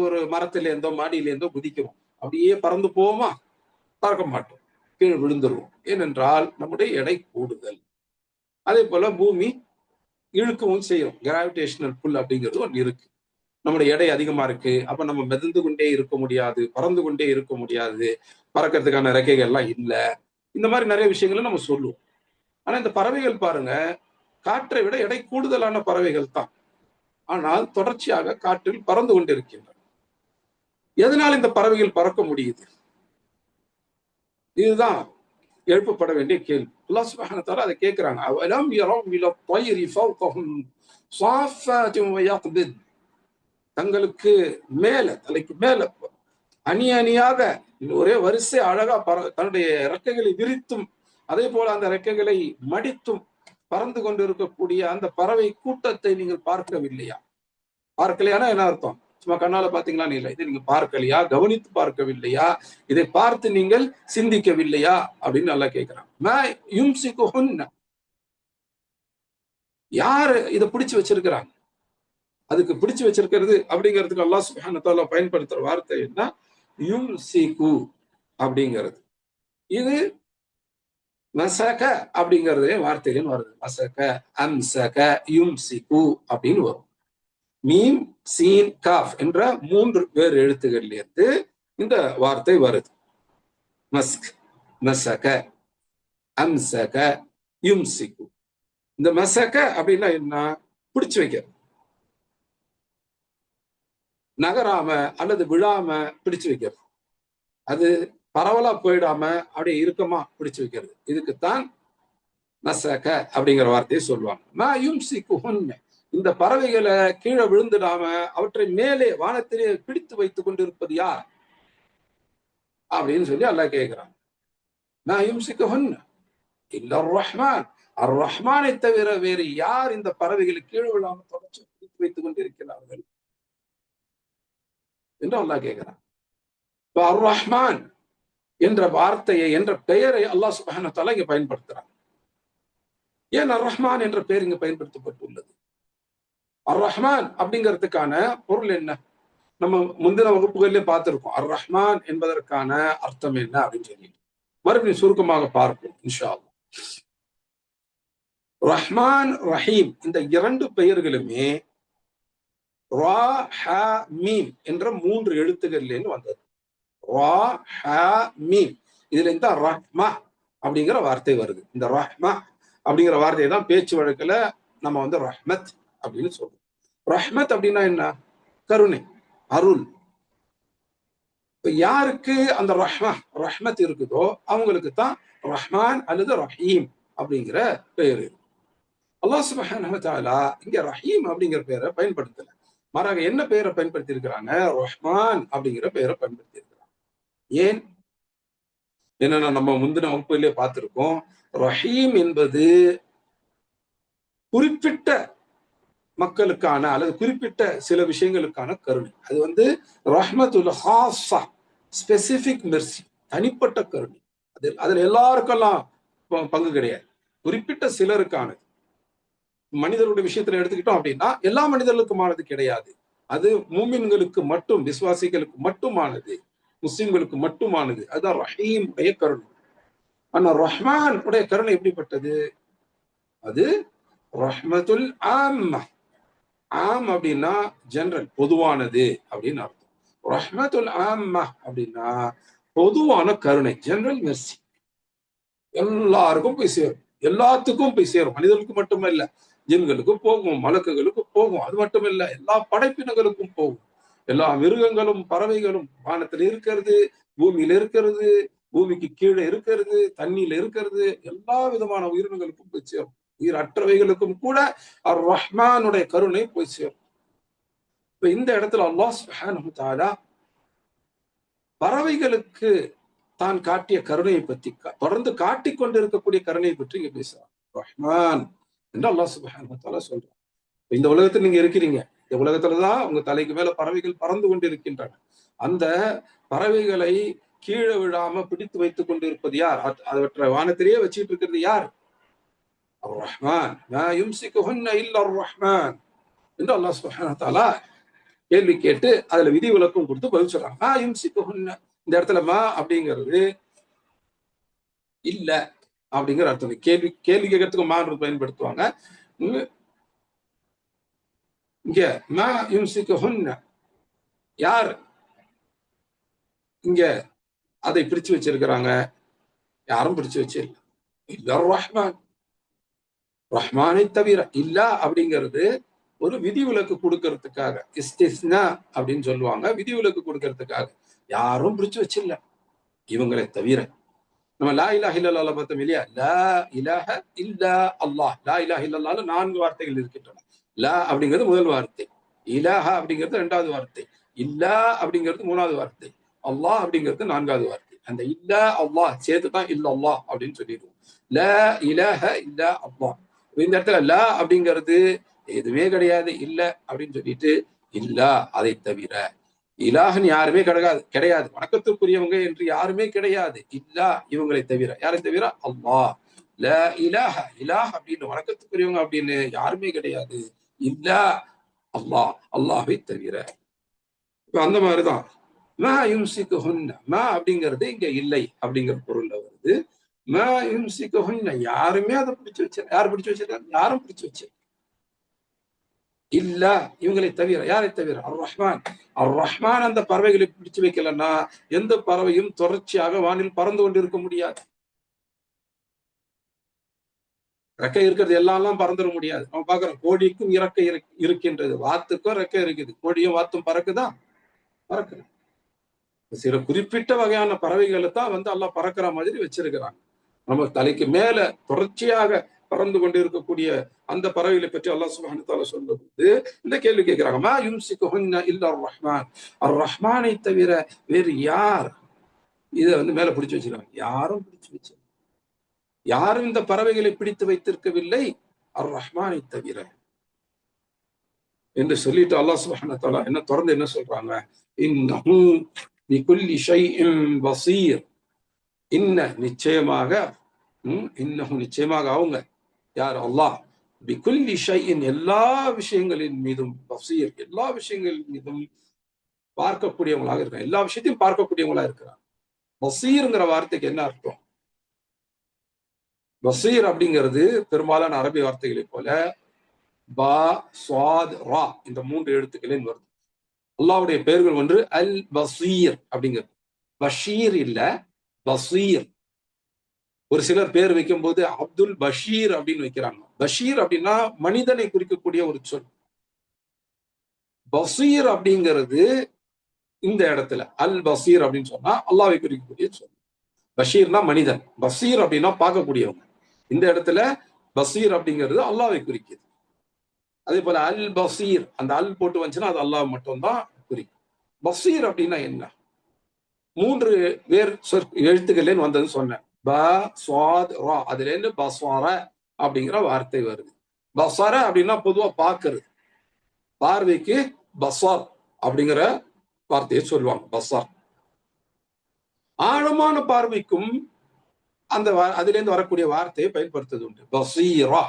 ஒரு மரத்துல இருந்தோ மாடியில இருந்தோ குதிக்கிறோம், அப்படியே பறந்து போவோமா? பறக்க மாட்டோம், கீழே விழுந்துருவோம். ஏனென்றால் நம்முடைய எடை கூடுதல். அதே போல பூமி இழுக்கவும் செய்யும், கிராவிடேஷனல் புல் அப்படிங்கிறது ஒன்று இருக்கு. நம்முடைய எடை அதிகமா இருக்கு, அப்ப நம்ம மிதந்து கொண்டே இருக்க முடியாது, பறந்து கொண்டே இருக்க முடியாது, பறக்கிறதுக்கான இறக்கைகள் எல்லாம் இல்லை. இந்த மாதிரி நிறைய விஷயங்களை நம்ம சொல்லுவோம். ஆனா இந்த பறவைகள் பாருங்க, காற்றை விட எடை கூடுதலான பறவைகள் தான், ஆனால் தொடர்ச்சியாக காற்றில் பறந்து கொண்டிருக்கின்றன. எதனால் இந்த பறவைகள் பறக்க முடியுது? இதுதான் எழுப்பப்பட வேண்டிய கேள்வி. அல்லாஹ் சுப்ஹானஹு வ தஆலா அதை கேட்கிறாங்க. அவலம் யரவ் இல த்வைரி ஃபௌகஹும் ஸாஃபாத்தின் வ யக்பித். தங்களுக்கு மேல, தலைக்கு மேல அணி அணியாக ஒரே வரிசை அழகா தன்னுடைய இறக்கைகளை விரித்தும் அதே போல அந்த இறக்கைகளை மடித்தும் பறந்து கொண்டிருக்கக்கூடிய அந்த பறவை கூட்டத்தை நீங்கள் பார்க்கவில்லையா? பார்க்கலையானா என்ன அர்த்தம்? சும்மா கண்ணால பாத்தீங்களா? இல்லை, இதை நீங்க பார்க்கலையா? கவனித்து பார்க்கவில்லையா? இதை பார்த்து நீங்கள் சிந்திக்கவில்லையா அப்படின்னு நல்லா கேட்கிறாங்க. யாரு இதை பிடிச்சு வச்சிருக்கிறாங்க? அதுக்கு பிடிச்சு வச்சிருக்கிறது அப்படிங்கிறதுக்கு அல்லாஹ் சுப்ஹானஹு வ தஆலா பயன்படுத்துற வார்த்தை என்ன? யும்சிகு அப்படிங்கிறது. இது மசக அப்படிங்கிறதே வார்த்தையிலும் வருது. மசக, அம்சக, யும்சிகு அப்படின்னு வரும். மீம், சீன், காஃப் என்ற 3 வேறு எழுத்துக்களில் இருந்து இந்த வார்த்தை வருது. மஸ்க், மசக, அம்சக, யும்சிகு. இந்த மசக அப்படின்னா என்ன? பிடிச்சு வைக்கிறது, நகராம அல்லது விழாம பிடிச்சு வைக்கிறது, அது பரவலா போயிடாம அப்படியே இறுக்கமா பிடிச்சு வைக்கிறது. இதுக்குத்தான் மசக அப்படிங்கிற வார்த்தையை சொல்லுவாங்க. இந்த பறவைகளை கீழே விழுந்துடாம அவற்றை மேலே வானத்திலே பிடித்து வைத்துக் கொண்டிருப்பது யார் அப்படின்னு சொல்லி அல்லாஹ் கேட்கிறான். ரஹ்மான், அர் ரஹ்மானை தவிர வேறு யார் இந்த பறவைகளை கீழே விழாம தொடர்ச்சி பிடித்து வைத்துக் கொண்டிருக்கிறார்கள் என்று அல்லாஹ் கேட்கிறான். அர் ரஹ்மான் என்ற வார்த்தையை, என்ற பெயரை அல்லாஹ் சுப்ஹானஹு வ தஆலா இங்க பயன்படுத்துறான். ஏன் அர் ரஹ்மான் என்ற பெயர் இங்க பயன்படுத்தப்பட்டுள்ளது? அர் ரஹ்மான் அப்படிங்கிறதுக்கான பொருள் என்ன? நம்ம முந்தின வகுப்புகளிலே பார்த்திருக்கோம். அர் ரஹ்மான் என்பதற்கான அர்த்தம் என்ன அப்படின்னு சொல்லி மறுபடியும் சுருக்கமாக பார்ப்போம் இன்ஷா அல்லாஹ். ரஹ்மான், ரஹீம் இந்த 2 பெயர்களுமே ரா, ஹா, மீம் என்ற 3 எழுத்துக்களிலிருந்து வந்தது. ரா, ஹா, மீம். இதுல இந்த ரஹ்மா அப்படிங்கிற வார்த்தை வருது. இந்த ரஹ்மா அப்படிங்கிற வார்த்தையை தான் பேச்சு வழக்குல நம்ம ரஹ்மத் அப்படின்னு சொல்றோம். ரஹ்மத் அப்படின்னா என்ன? கருணை, அருள். இப்ப யாருக்கு அந்த ரஹ்மத் இருக்குதோ அவங்களுக்கு தான் ரஹ்மான் அல்லது ரஹீம் அப்படிங்கிற பெயர். அல்லாஹ் சுப்ஹானஹு வ தஆலா இங்க ரஹீம் அப்படிங்கிற பெயரை பயன்படுத்தல. மாறாக என்ன பெயரை பயன்படுத்தி இருக்கிறாங்க? ரஹ்மான் அப்படிங்கிற பெயரை பயன்படுத்தி இருக்கிறாங்க. ஏன்? என்னன்னா நம்ம முந்தின வகுப்பிலே பார்த்திருக்கோம். ரஹீம் என்பது குறிப்பிட்ட மக்களுக்கான அல்லது குறிப்பிட்ட சில விஷயங்களுக்கான கருணை. அது ரஹ்மத்துல் ஹாஸா, ஸ்பெசிபிக் மெர்சி, தனிப்பட்ட கருணை. அதுல எல்லாருக்கெல்லாம் பங்கு கிடையாது, குறிப்பிட்ட சிலருக்கானது. மனிதர்களுடைய விஷயத்துல எடுத்துக்கிட்டோம் அப்படின்னா எல்லா மனிதர்களுக்குமானது கிடையாது. அது மூமின்களுக்கு மட்டும், விசுவாசிகளுக்கு மட்டுமானது, முஸ்லிம்களுக்கு மட்டுமானது. அதுதான் ரஹீம் உடைய கருணை. ஆனா ரஹ்மான் உடைய கருணை எப்படிப்பட்டது? அது ரஹ்மத்துல் ஆம்மா. ஆம் அப்படின்னா ஜெனரல், பொதுவானது அப்படின்னு அர்த்தம். ரஹ்மத்துல் ஆம்மா அப்படின்னா பொதுவான கருணை, ஜெனரல் மெர்சி. எல்லாருக்கும் போய் சேரும், எல்லாத்துக்கும் போய் சேரும். மனிதர்களுக்கு மட்டுமல்ல, ஜின்களுக்கும் போகும், மலக்குகளுக்கும் போகும். அது மட்டுமல்ல, எல்லா படைப்பினங்களுக்கும் போகும். எல்லா மிருகங்களும் பறவைகளும், வானத்தில் இருக்கிறது, பூமியில இருக்கிறது, பூமிக்கு கீழே இருக்கிறது, தண்ணியில இருக்கிறது, எல்லா விதமான உயிரினங்களுக்கும் போய் சேரும். உயிர் அற்றவைகளுக்கும் கூட அர் ரஹ்மானுடைய கருணை போய் சேரும். இப்ப இந்த இடத்துல அல்லாஹ் சுப்ஹானஹு வ தஆலா பறவைகளுக்கு தான் காட்டிய கருணையை பற்றி, தொடர்ந்து காட்டிக் கொண்டிருக்கக்கூடிய கருணையை பற்றி இங்க பேசுறான். ரஹ்மான் என்று அல்லாஹ் சுப்ஹானஹு வ தஆலா சொல்றான். இந்த உலகத்தில் நீங்க இருக்கிறீங்க. இந்த உலகத்துலதான் உங்க தலைக்கு மேல பறவைகள் பறந்து கொண்டிருக்கின்றன. அந்த பறவைகளை கீழே விழாம பிடித்து வைத்துக் கொண்டிருப்பது யார்? அவற்றை வானத்திலேயே வச்சுட்டு இருக்கிறது யார்? அர் ரஹ்மான். மா யும்சிகுஹுன்ன இல்ல அர் ரஹ்மான் என்று அல்லாஹ் சுப்ஹானஹு வ தஆலா கேள்வி கேட்டு அதுல விதி விலக்கும் கொடுத்து பதில் சொல்றாங்க. மா யும்சிகுஹுன்ன, இந்த இடத்துல மா அப்படிங்கிறது இல்ல அப்படிங்கிற அர்த்தம். கேள்வி கேட்கறதுக்கு மான்று பயன்படுத்துவாங்க. இங்க மா யும்சிகுஹுன்ன, யார் இங்க அதை பிடிச்சு வச்சிருக்கிறாங்க? யாரும் பிடிச்சு வச்சிருக்க. இல்ல ரஹ்மான், ரஹ்மானை தவிர. இல்ல அப்படிங்கிறது ஒரு விதிவிலக்கு கொடுக்கறதுக்காக, இஸ்திஸ்னா அப்படின்னு சொல்லுவாங்க, விதிவிலக்கு கொடுக்கறதுக்காக. யாரும் பிடிச்சு வச்சிடல இவங்களை தவிர. நம்ம லா இலாஹ இல்லல்லாஹ் பார்த்தோம் இல்லையா? லா இலாஹ இல்லா அல்லாஹ். லா இலாஹ இல்லல்லாஹ்ல 4 வார்த்தைகள் இருக்கின்றன. லா அப்படிங்கிறது முதல் வார்த்தை, இலாஹா அப்படிங்கிறது 2வது வார்த்தை, இல்லா அப்படிங்கிறது 3வது வார்த்தை, அல்லாஹ் அப்படிங்கிறது 4வது வார்த்தை. அந்த இல்லா அல்லாஹ் சேர்த்து தான் இல்ல அல்லாஹ் அப்படின்னு சொல்லிடுவோம். லா இலாஹ இல்லா அல்லாஹ். இந்த இடத்துல லா அப்படிங்கிறது எதுவுமே கிடையாது, இல்ல அப்படின்னு சொல்லிட்டு இல்லா, அதை தவிர. இலாஹன் யாருமே கிடையாது, வணக்கத்துக்குரியவங்க என்று யாருமே கிடையாது. இல்லா, இவங்களை தவிர. யாரை தவிர? அல்லாஹ். லா இலாஹ, இலாஹ் அப்படின்னு வணக்கத்துக்குரியவங்க அப்படின்னு யாருமே கிடையாது, இல்லா அல்லாஹ், அல்லாஹை தவிர. இப்ப அந்த மாதிரிதான் மா யும்சிகுஹுன்ன, மா அப்படிங்கிறது இங்க இல்லை அப்படிங்கிற பொருள்ல வருது. மா யும்சிகுஹுன்ன, யாருமே அதை பிடிச்சு வச்சு, யார் பிடிச்சு வச்சிருக்காங்க? யாரும் பிடிச்சு வச்சு. இல்ல, இவங்களை தவிர. யாரை தவிர? அர் ரஹ்மான். அர் ரஹ்மான் அந்த பறவைகளை பிடிச்சு வைக்கலன்னா எந்த பறவையும் தொடர்ச்சியாக வானில் பறந்து கொண்டிருக்க முடியாது. ரெக்கை இருக்கிறது எல்லாம் பறந்துட முடியாது. நம்ம பாக்குறோம், கோழிக்கும் இறக்கை இருக்கின்றது, வாத்துக்கும் ரெக்கை இருக்குது. கோழியும் வாத்தும் பறக்குதா? பறக்குது. சில குறிப்பிட்ட வகையான பறவைகளை தான் அல்லாஹ் பறக்கிற மாதிரி வச்சிருக்கிறாங்க. நம்ம தலைக்கு மேல தொடர்ச்சியாக பறந்து கொண்டு இருக்கக்கூடிய அந்த பறவைகளை பற்றி அல்லாஹ் சுப்ஹானஹு வ தஆலா சொல்லும்போது இந்த கேள்வி கேட்கிறாங்க. மா யும்சிகுஹுன்ன இல்ல அர் ரஹ்மான். அர் ரஹ்மானை தவிர வேறு யார் இதை மேல பிடிச்சு வச்சிருக்காங்க? யாரும் பிடிச்சு வச்சு, யாரும் இந்த பறவைகளை பிடித்து வைத்திருக்கவில்லை, அர் ரஹ்மானை தவிர என்று சொல்லிட்டு அல்லாஹ் சுப்ஹானஹு வ தஆலா தொடர்ந்து என்ன சொல்றாங்க? இன்னஹு பிகுல்லி ஷைஇன் பஸீர். நிச்சயமாக, இன்னஹு நிச்சயமாக அவங்க, யார்? அல்லாஹ், பிகுல்லி ஷைஇன் எல்லா விஷயங்களின் மீதும், பஸீர் எல்லா விஷயங்களின் மீதும் பார்க்கக்கூடியவங்களாக இருக்காங்க. எல்லா விஷயத்தையும் பார்க்கக்கூடியவங்களா இருக்கிறாங்க. பஸீர்ங்கிற வார்த்தைக்கு என்ன அர்த்தம்? பஸீர் அப்படிங்கிறது பெரும்பாலான அரபி வார்த்தைகளை போல பா, ஸ்வாத், ரா இந்த 3 எழுத்துக்களில் வருது. அல்லாஹ்வுடைய பெயர்கள் ஒன்று அல் பஸீர் அப்படிங்கிறது. பஷீர் இல்ல, பஸீர். ஒரு சிலர் பேர் வைக்கும் போது அப்துல் பஷீர் அப்படின்னு வைக்கிறாங்க. பஷீர் அப்படின்னா மனிதனை குறிக்கக்கூடிய ஒரு சொல். பஸீர் அப்படிங்கிறது இந்த இடத்துல அல் பஸீர் அப்படின்னு சொன்னா அல்லாஹ்வை குறிக்கக்கூடிய சொல். பஷீர்னா மனிதன், பஸீர் அப்படின்னா பார்க்கக்கூடியவங்க. இந்த இடத்துல பசீர் அப்படிங்கிறது அல்லாவை குறிக்குது. அதே போல அல் பசீர், அந்த அல் போட்டு வந்துச்சுன்னா அது அல்லாஹ் மட்டும்தான் குறிக்கும். பசீர் அப்படின்னா என்ன? 3 வேறு எழுத்துக்கள் வந்தது சொன்னேன். ப ஸ்வாத் ரா, அதுல இருந்து பஸ்வார அப்படிங்கிற வார்த்தை வருது. பஸ்வர அப்படின்னா பொதுவா பார்க்கிறது, பார்வைக்கு பஸ்வார் அப்படிங்கிற வார்த்தையை சொல்லுவாங்க. பஸ்வார் ஆழமான பார்வைக்கும் அந்த அதுல இருந்து வரக்கூடிய வார்த்தையை பயன்படுத்துவது உண்டு. பசீரா,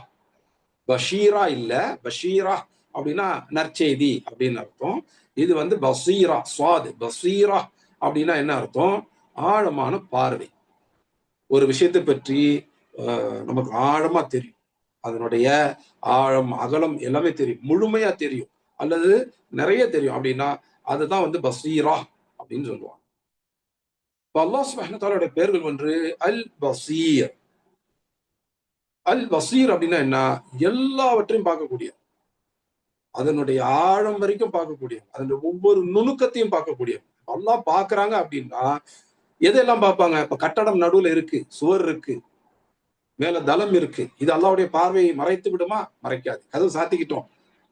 பஷீரா இல்ல, பஷீரா அப்படின்னா நற்செய்தி அப்படின்னு அர்த்தம். இது வந்து பசீரா, சுவாது பசீரா அப்படின்னா என்ன அர்த்தம்? ஆழமான பார்வை. ஒரு விஷயத்தை பற்றி நமக்கு ஆழமா தெரியும், அதனுடைய ஆழம் அகலம் எல்லாமே தெரியும், முழுமையா தெரியும் அல்லது நிறைய தெரியும் அப்படின்னா அதுதான் வந்து பசீரா அப்படின்னு சொல்லுவாங்க. அல்லாஹ் சுப்ஹானஹு வ தஆலாவுடைய பெயர்கள் ஒன்று அல் பசீர். அல் பசீர் அப்படின்னா என்ன? எல்லாவற்றையும் பார்க்கக்கூடிய, அதனுடைய ஆழம் வரைக்கும் பார்க்கக்கூடிய, அதனுடைய ஒவ்வொரு நுணுக்கத்தையும் பார்க்கக்கூடிய. அல்லாஹ் பார்க்கறாங்க அப்படின்னா எதெல்லாம் பார்ப்பாங்க? இப்ப கட்டடம் நடுவுல இருக்கு, சுவர் இருக்கு, மேல தளம் இருக்கு, இது அல்லாஹ்வுடைய பார்வையை மறைத்து விடுமா? மறைக்காது. கதவு சாத்திக்கிட்டோம்,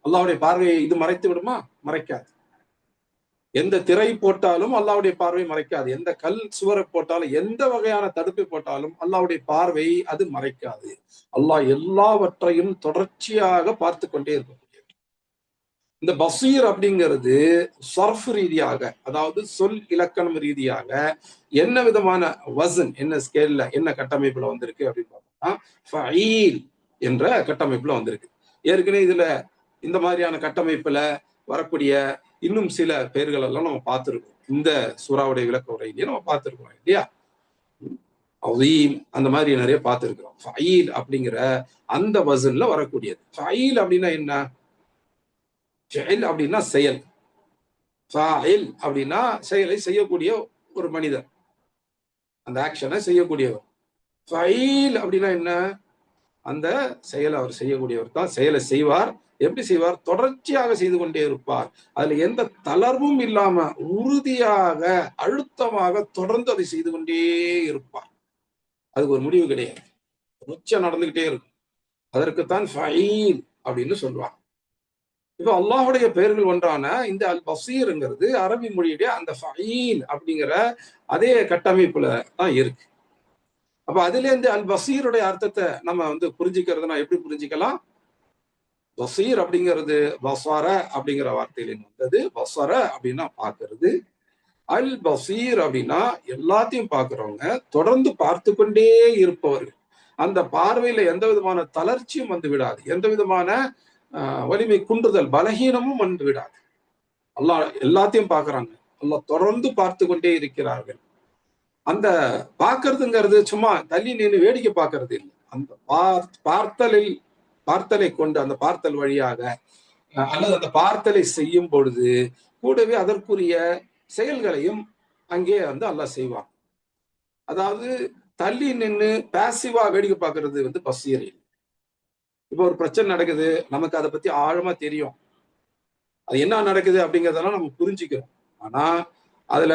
அல்லாஹ்வுடைய பார்வையை இது மறைத்து விடுமா? மறைக்காது. எந்த திரை போட்டாலும் அல்லாஹ்வுடைய பார்வை மறைக்காது. எந்த கல் சுவரை போட்டாலும், எந்த வகையான தடுப்பை போட்டாலும் அல்லாஹ்வுடைய பார்வை அது மறைக்காது. அல்லாஹ் எல்லாவற்றையும் தொடர்ச்சியாக பார்த்து கொண்டே இருக்கும். இந்த பசீர் அப்படிங்கிறது சர்ஃப் ரீதியாக, அதாவது சொல் இலக்கணம் ரீதியாக என்ன விதமான வசன், என்ன ஸ்கேல்ல, என்ன கட்டமைப்புல வந்திருக்கு அப்படின்னு பார்த்தோம்னா ஃபஈல் என்ற கட்டமைப்புல வந்திருக்கு. ஏற்கனவே இதுல இந்த மாதிரியான கட்டமைப்புல வரக்கூடிய இன்னும் சில பெயர்கள் எல்லாம் நம்ம பார்த்திருக்கோம். இந்த சூறாவுடைய விளக்க உரையிலேயே நம்ம பார்த்திருக்கோம் இல்லையா? அவீம் அந்த மாதிரி நிறைய பார்த்திருக்கிறோம். ஃபஈல் அப்படிங்கிற அந்த வசன்ல வரக்கூடியது. ஃபஈல் அப்படின்னா என்ன? ஃபஇல் அப்படின்னா செயல், ஃபாஇல் அப்படின்னா செயலை செய்யக்கூடிய ஒரு மனிதர், அந்த ஆக்ஷனை செய்யக்கூடியவர். ஃபஈல் அப்படின்னா என்ன? அந்த செயலை அவர் செய்யக்கூடியவர் தான், செயலை செய்வார். எப்படி செய்வார்? தொடர்ச்சியாக செய்து கொண்டே இருப்பார். அதுல எந்த தளர்வும் இல்லாம உறுதியாக அழுத்தமாக தொடர்ந்து அதை செய்து கொண்டே இருப்பார். அதுக்கு ஒரு முடிவு கிடையாது, தொடர்ச்சியா நடந்துகிட்டே இருக்கும். அதற்குத்தான் ஃபஈல் அப்படின்னு சொல்லுவாங்க. இப்ப அல்லாஹுடைய பெயர்கள் ஒன்றான இந்த அல் பசீர்ங்கிறது அரபி மொழியுடைய அந்த ஃபஈல் அப்படிங்கிற அதே கட்டமைப்புல தான் இருக்கு. அப்ப அதுல இருந்து அல் பசீருடைய அர்த்தத்தை நம்ம வந்து புரிஞ்சுக்கிறதுனா எப்படி புரிஞ்சுக்கலாம்? பசீர் அப்படிங்கிறது பசர அப்படிங்கிற வார்த்தையில வந்தது. பசர அப்படின்னா பாக்குறது, அல் பசீர் அப்படின்னா எல்லாத்தையும் பார்க்கிறவங்க, தொடர்ந்து பார்த்து கொண்டே இருப்பவர்கள். அந்த பார்வையில எந்த விதமான தளர்ச்சியும் வந்து விடாது, எந்த விதமான வலிமை குன்றுதல் பலகீனமும் வந்து விடாது. அல்லாஹ் எல்லாத்தையும் பார்க்கறாங்க, அல்லாஹ் தொடர்ந்து பார்த்து கொண்டே இருக்கிறார்கள். அந்த பார்க்கறதுங்கிறது சும்மா தள்ளி நின்று வேடிக்கை பார்க்கறது இல்லை. அந்த பார்த்தலை கொண்டு, அந்த பார்த்தல் வழியாக அல்லது அந்த பார்த்தலை செய்யும் பொழுது கூடவே அதற்குரிய செயல்களையும் அங்கே வந்து அல்லாஹ் செய்வான். அதாவது தள்ளி நின்று பாசிவா வேடிக்கை பார்க்கறது வந்து பசீர். இப்போ ஒரு பிரச்சனை நடக்குது, நமக்கு அதை பத்தி ஆழமா தெரியும், அது என்ன நடக்குது அப்படிங்கிறதெல்லாம் நம்ம புரிஞ்சுக்கிறோம். ஆனா அதுல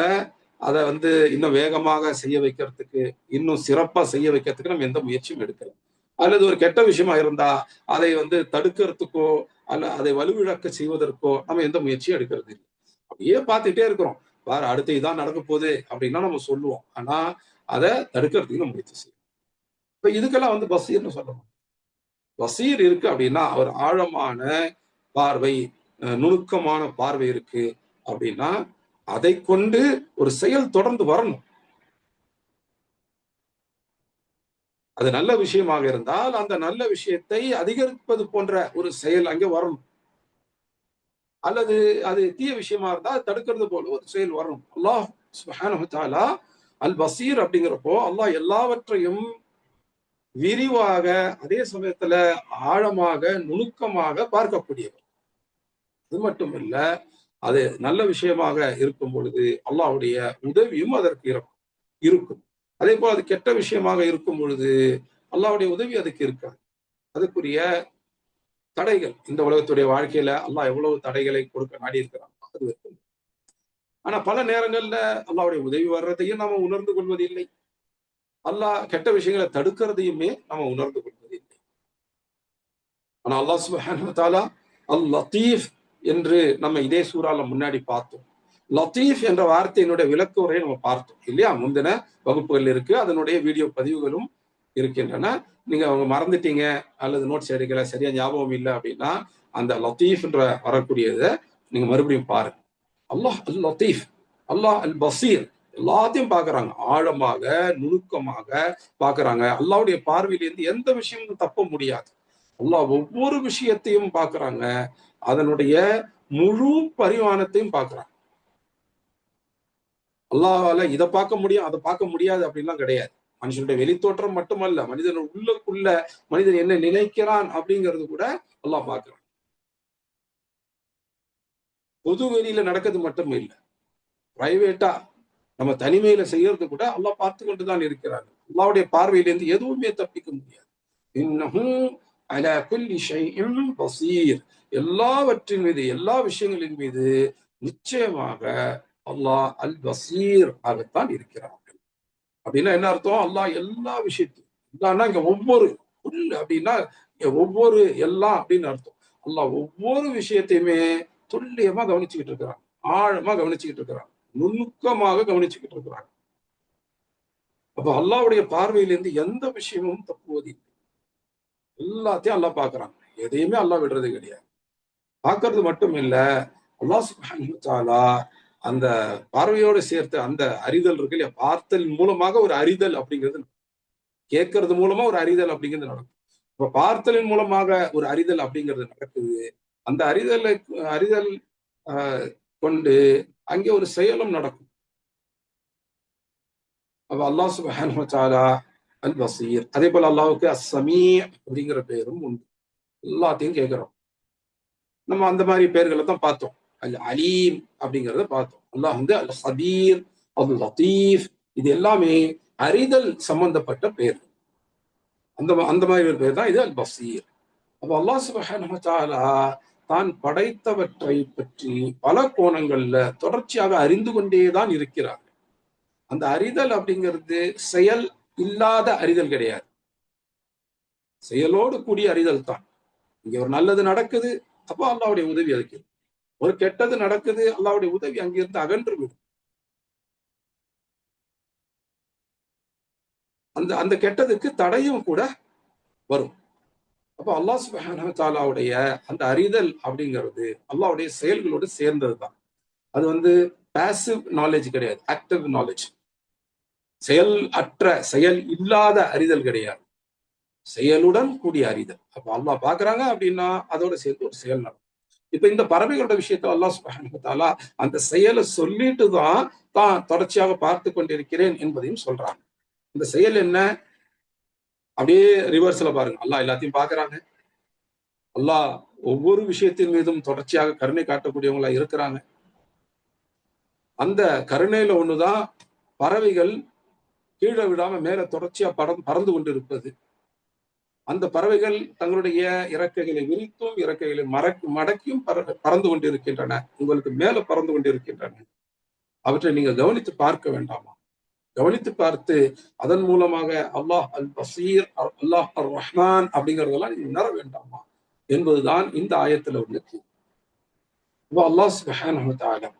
அதை வந்து இன்னும் வேகமாக செய்ய வைக்கிறதுக்கு, இன்னும் சிறப்பா செய்ய வைக்கிறதுக்கு நம்ம எந்த முயற்சியும் எடுக்கல. அல்லது ஒரு கெட்ட விஷயமா இருந்தா அதை வந்து தடுக்கிறதுக்கோ அல்ல அதை வலுவிழக்க செய்வதற்கோ நம்ம எந்த முயற்சியும் எடுக்கிறது இல்லை. அப்படியே பார்த்துட்டே இருக்கிறோம், வேற அடுத்து இதான் நடக்க போகுது அப்படின்னா நம்ம சொல்லுவோம். ஆனா அதை தடுக்கிறதுக்கு நம்ம முயற்சி செய்யும். இப்ப இதுக்கெல்லாம் வந்து பசீர்னு சொல்லணும். பசீர் இருக்கு அப்படின்னா அவர் ஆழமான பார்வை, நுணுக்கமான பார்வை இருக்கு அப்படின்னா அதை கொண்டு ஒரு செயல் தொடர்ந்து வரணும். அது நல்ல விஷயமாக இருந்தால் அந்த நல்ல விஷயத்தை அதிகரிப்பது போன்ற ஒரு செயல் அங்கே வரணும். அல்லது அது தீய விஷயமா இருந்தா தடுக்கிறது போல ஒரு செயல் வரணும். அல்லாஹ் சுப்ஹானஹு வ தஆலா அல் பசீர் அப்படிங்கிறப்போ அல்லாஹ் எல்லாவற்றையும் விரிவாக, அதே சமயத்துல ஆழமாக, நுணுக்கமாக பார்க்கக்கூடியவர். அது மட்டும் இல்ல, அது நல்ல விஷயமாக இருக்கும் பொழுது அல்லாஹ்வுடைய உதவியும் அதற்கு இருக்கும். அதே போல அது கெட்ட விஷயமாக இருக்கும் பொழுது அல்லாஹ்வுடைய உதவி அதுக்கு இருக்காது. அதுக்குரிய தடைகள், இந்த உலகத்துடைய வாழ்க்கையில அல்லாஹ் எவ்வளவு தடைகளை கொடுக்க நாடி இருக்கிறான் அது இருக்கும். ஆனா பல நேரங்கள்ல அல்லாஹ்வுடைய உதவி வர்றதையும் நாம உணர்ந்து கொள்வதில்லை, அல்லாஹ் கெட்ட விஷயங்களை தடுக்கிறதையுமே நாம உணர்ந்து கொள்வதில்லை. ஆனா அல்லாஹ் சுப்ஹானஹு வ தஆலா அல் லத்தீஃப் என்று நம்ம இதே சூறால முன்னாடி பார்த்தோம். லத்தீஃப் என்ற வார்த்தையினுடைய விளக்க உரையை நம்ம பார்த்தோம் இல்லையா? முந்தின வகுப்புகள் இருக்கு, அதனுடைய வீடியோ பதிவுகளும் இருக்கின்றன. நீங்க அவங்க மறந்துட்டீங்க அல்லது நோட்ஸ் எடுக்கல, சரியா ஞாபகம் இல்லை அப்படின்னா அந்த லத்தீஃப் என்ற வரக்கூடியதை நீங்க மறுபடியும் பாருங்க. அல்லாஹ் அல் லத்தீஃப், அல்லாஹ் அல் பசீர், எல்லாத்தையும் பாக்குறாங்க, ஆழமாக நுணுக்கமாக பாக்குறாங்க. அல்லாஹ்வுடைய பார்வையிலிருந்து எந்த விஷயமும் தப்ப முடியாது. அல்லாஹ் ஒவ்வொரு விஷயத்தையும் பாக்குறாங்க, அதனுடைய முழு பரிமாணத்தையும் பாக்குறாங்க. அல்லாஹ்வால இதை பார்க்க முடியும் அதை பார்க்க முடியாது அப்படின்லாம் கிடையாது. மனுஷனுடைய வெளித்தோற்றம் மட்டுமல்ல, மனிதன் உள்ளுக்குள்ள மனிதன் என்ன நினைக்கிறான் அப்படிங்கிறது கூட அல்லாஹ் பார்க்கிறான். பொது வெளியில நடக்கிறது மட்டும் இல்லை, பிரைவேட்டா நம்ம தனிமையில செய்யறது கூட அல்லாஹ் பார்த்து கொண்டுதான் இருக்கிறார். அல்லாஹ்வுடைய பார்வையிலிருந்து எதுவுமே தப்பிக்க முடியாது. இன்னஹு அலா குல்லி ஷைஇன் பஸீர், எல்லாவற்றின் மீது, எல்லா விஷயங்களின் மீது நிச்சயமாக அல்லாஹ் அல் பஸீர் ஆகத்தான் இருக்கிறார்கள். அப்படின்னா என்ன அர்த்தம்? அல்லாஹ் எல்லா விஷயத்தையும், எல்லாம்னா இங்க ஒவ்வொரு அப்படின்னா ஒவ்வொரு எல்லாம் அப்படின்னு அர்த்தம். அல்லாஹ் ஒவ்வொரு விஷயத்தையுமே துல்லியமா கவனிச்சுக்கிட்டு இருக்கிறான், ஆழமா கவனிச்சுக்கிட்டு இருக்கிறான், நுணுக்கமாக கவனிச்சுக்கிட்டு இருக்கிறான். அப்ப அல்லாஹ்வுடைய பார்வையிலிருந்து எந்த விஷயமும் தப்புவதில்லை. எல்லாத்தையும் அல்லாஹ் பார்க்கிறான், எதையுமே அல்லாஹ் விடுறது கிடையாது. பார்க்கறது மட்டும் இல்ல, அல்லாஹ் சுப்ஹானஹு வ தஆலா அந்த பார்வையோடு சேர்த்து அந்த அறிதல் இருக்கு இல்லையா, பார்த்தல் மூலமாக ஒரு அறிதல் அப்படிங்கிறது, கேட்கறது மூலமா ஒரு அறிதல் அப்படிங்கிறது நடக்கும். இப்ப பார்த்தலின் மூலமாக ஒரு அறிதல் அப்படிங்கிறது நடக்குது. அந்த அறிதல் கொண்டு அங்கே ஒரு செயலும் நடக்கும். அப்ப அல்லாஹ் சுப்ஹானஹு வ தஆலா அல் பஸீர். அதே போல அல்லாஹ்வுக்கு அஸ்-ஸமீ அப்படிங்கிற பெயரும் உண்டு. எல்லாத்தையும் கேட்கிறோம். நம்ம அந்த மாதிரி பெயர்களை தான் பார்த்தோம். அல் அலீம் அப்படிங்கிறத பார்த்தோம். அல்லாஹ் வந்து அல் ஹபீர், அல் லத்தீஃப், இது எல்லாமே அறிதல் சம்பந்தப்பட்ட பெயர். அந்த மாதிரி ஒரு பெயர் தான் இது அல் பஸீர். அப்ப அல்லாஹ் சுப்ஹானஹு வ தஆலா தான் படைத்தவற்றை பற்றி பல கோணங்கள்ல தொடர்ச்சியாக அறிந்து கொண்டேதான் இருக்கிறார். அந்த அறிதல் அப்படிங்கிறது செயல் இல்லாத அறிதல் கிடையாது, செயலோடு கூடிய அறிதல் தான். இங்க ஒரு நல்லது நடக்குது, அப்போ அல்லாஹ்வுடைய உதவி அதுக்கு. ஒரு கெட்டது நடக்குது, அல்லாஹ்வுடைய உதவி அங்கிருந்து அகன்று விடும். அந்த அந்த கெட்டதுக்கு தடையும் கூட வரும். அப்போ அல்லாஹ் சுப்ஹானஹு வ தஆலாவுடைய அந்த அறிதல் அப்படிங்கிறது அல்லாஹ்வுடைய செயல்களோடு சேர்ந்ததுதான். அது வந்து பாசிவ் நாலேஜ் கிடையாது, ஆக்டிவ் நாலேஜ். செயல் அற்ற, செயல் இல்லாத அறிதல் கிடையாது, செயலுடன் கூடிய அறிதல். அப்ப அல்லாஹ் பாக்குறாங்க அப்படின்னா அதோட சேர்த்து ஒரு செயல் நடக்கும். இப்ப இந்த பறவைகளோட விஷயத்துல அல்லாஹ் சுப்ஹானஹு வ தஆலா அந்த செயலை சொல்லிட்டு தான் தொடர்ச்சியாக பார்த்து கொண்டிருக்கிறேன் என்பதையும் சொல்றாங்க. இந்த செயல் என்ன? அப்படியே ரிவர்ஸ்ல பாருங்க. அல்லாஹ் எல்லாத்தையும் பாக்குறாங்க, அல்லாஹ் ஒவ்வொரு விஷயத்தின் மீதும் தொடர்ச்சியாக கருணை காட்டக்கூடியவங்களா இருக்கிறாங்க. அந்த கருணையில ஒண்ணுதான் பறவைகள் கீழே விடாம மேல தொடர்ச்சியா பறந்து கொண்டிருப்பது. அந்த பறவைகள் தங்களுடைய இறக்கைகளை விரித்தும் இறக்கைகளை மடக்கியும் பறந்து கொண்டிருக்கின்றன, உங்களுக்கு மேல பறந்து கொண்டிருக்கின்றன. அவற்றை நீங்க கவனித்து பார்க்க வேண்டாமா? கவனித்து பார்த்து அதன் மூலமாக அல்லாஹ் அல் பசீர், அல்லாஹ் அர் ரஹ்மான் அப்படிங்கிறதெல்லாம் நீங்க உணர வேண்டாமா என்பதுதான் இந்த ஆயத்துல உள்ளது. அல்லாஹ் சுப்ஹானஹு வ தஆலா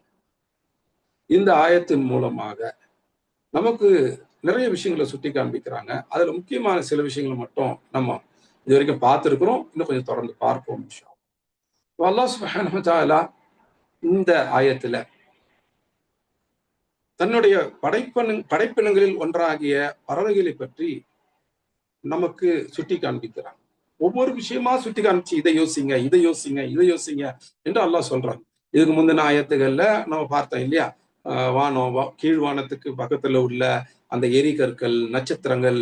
இந்த ஆயத்தின் மூலமாக நமக்கு நிறைய விஷயங்களை சுட்டி காண்பிக்கிறாங்க. அதுல முக்கியமான சில விஷயங்களை மட்டும் நம்ம இது வரைக்கும் பார்த்திருக்கிறோம், இன்னும் கொஞ்சம் தொடர்ந்து பார்ப்போம் இன்ஷா அல்லாஹ். அல்லாஹ் சுப்ஹானஹு வ தஆலா இந்த ஆயத்துல தன்னுடைய படைப்பினங்களில் ஒன்றாகிய பறவைகளை பற்றி நமக்கு சுட்டி காண்பிக்கிறாங்க. ஒவ்வொரு விஷயமா சுட்டி காண்பிச்சு இதை யோசிங்க, இதை யோசிங்க, இதை யோசிங்க என்று அல்லாஹ் சொல்றாங்க. இதுக்கு முந்தின ஆயத்துகள்ல நம்ம பார்த்தோம் இல்லையா, வானம், கீழ்வானத்துக்கு பக்கத்துல உள்ள அந்த எரிகற்கள், நட்சத்திரங்கள்,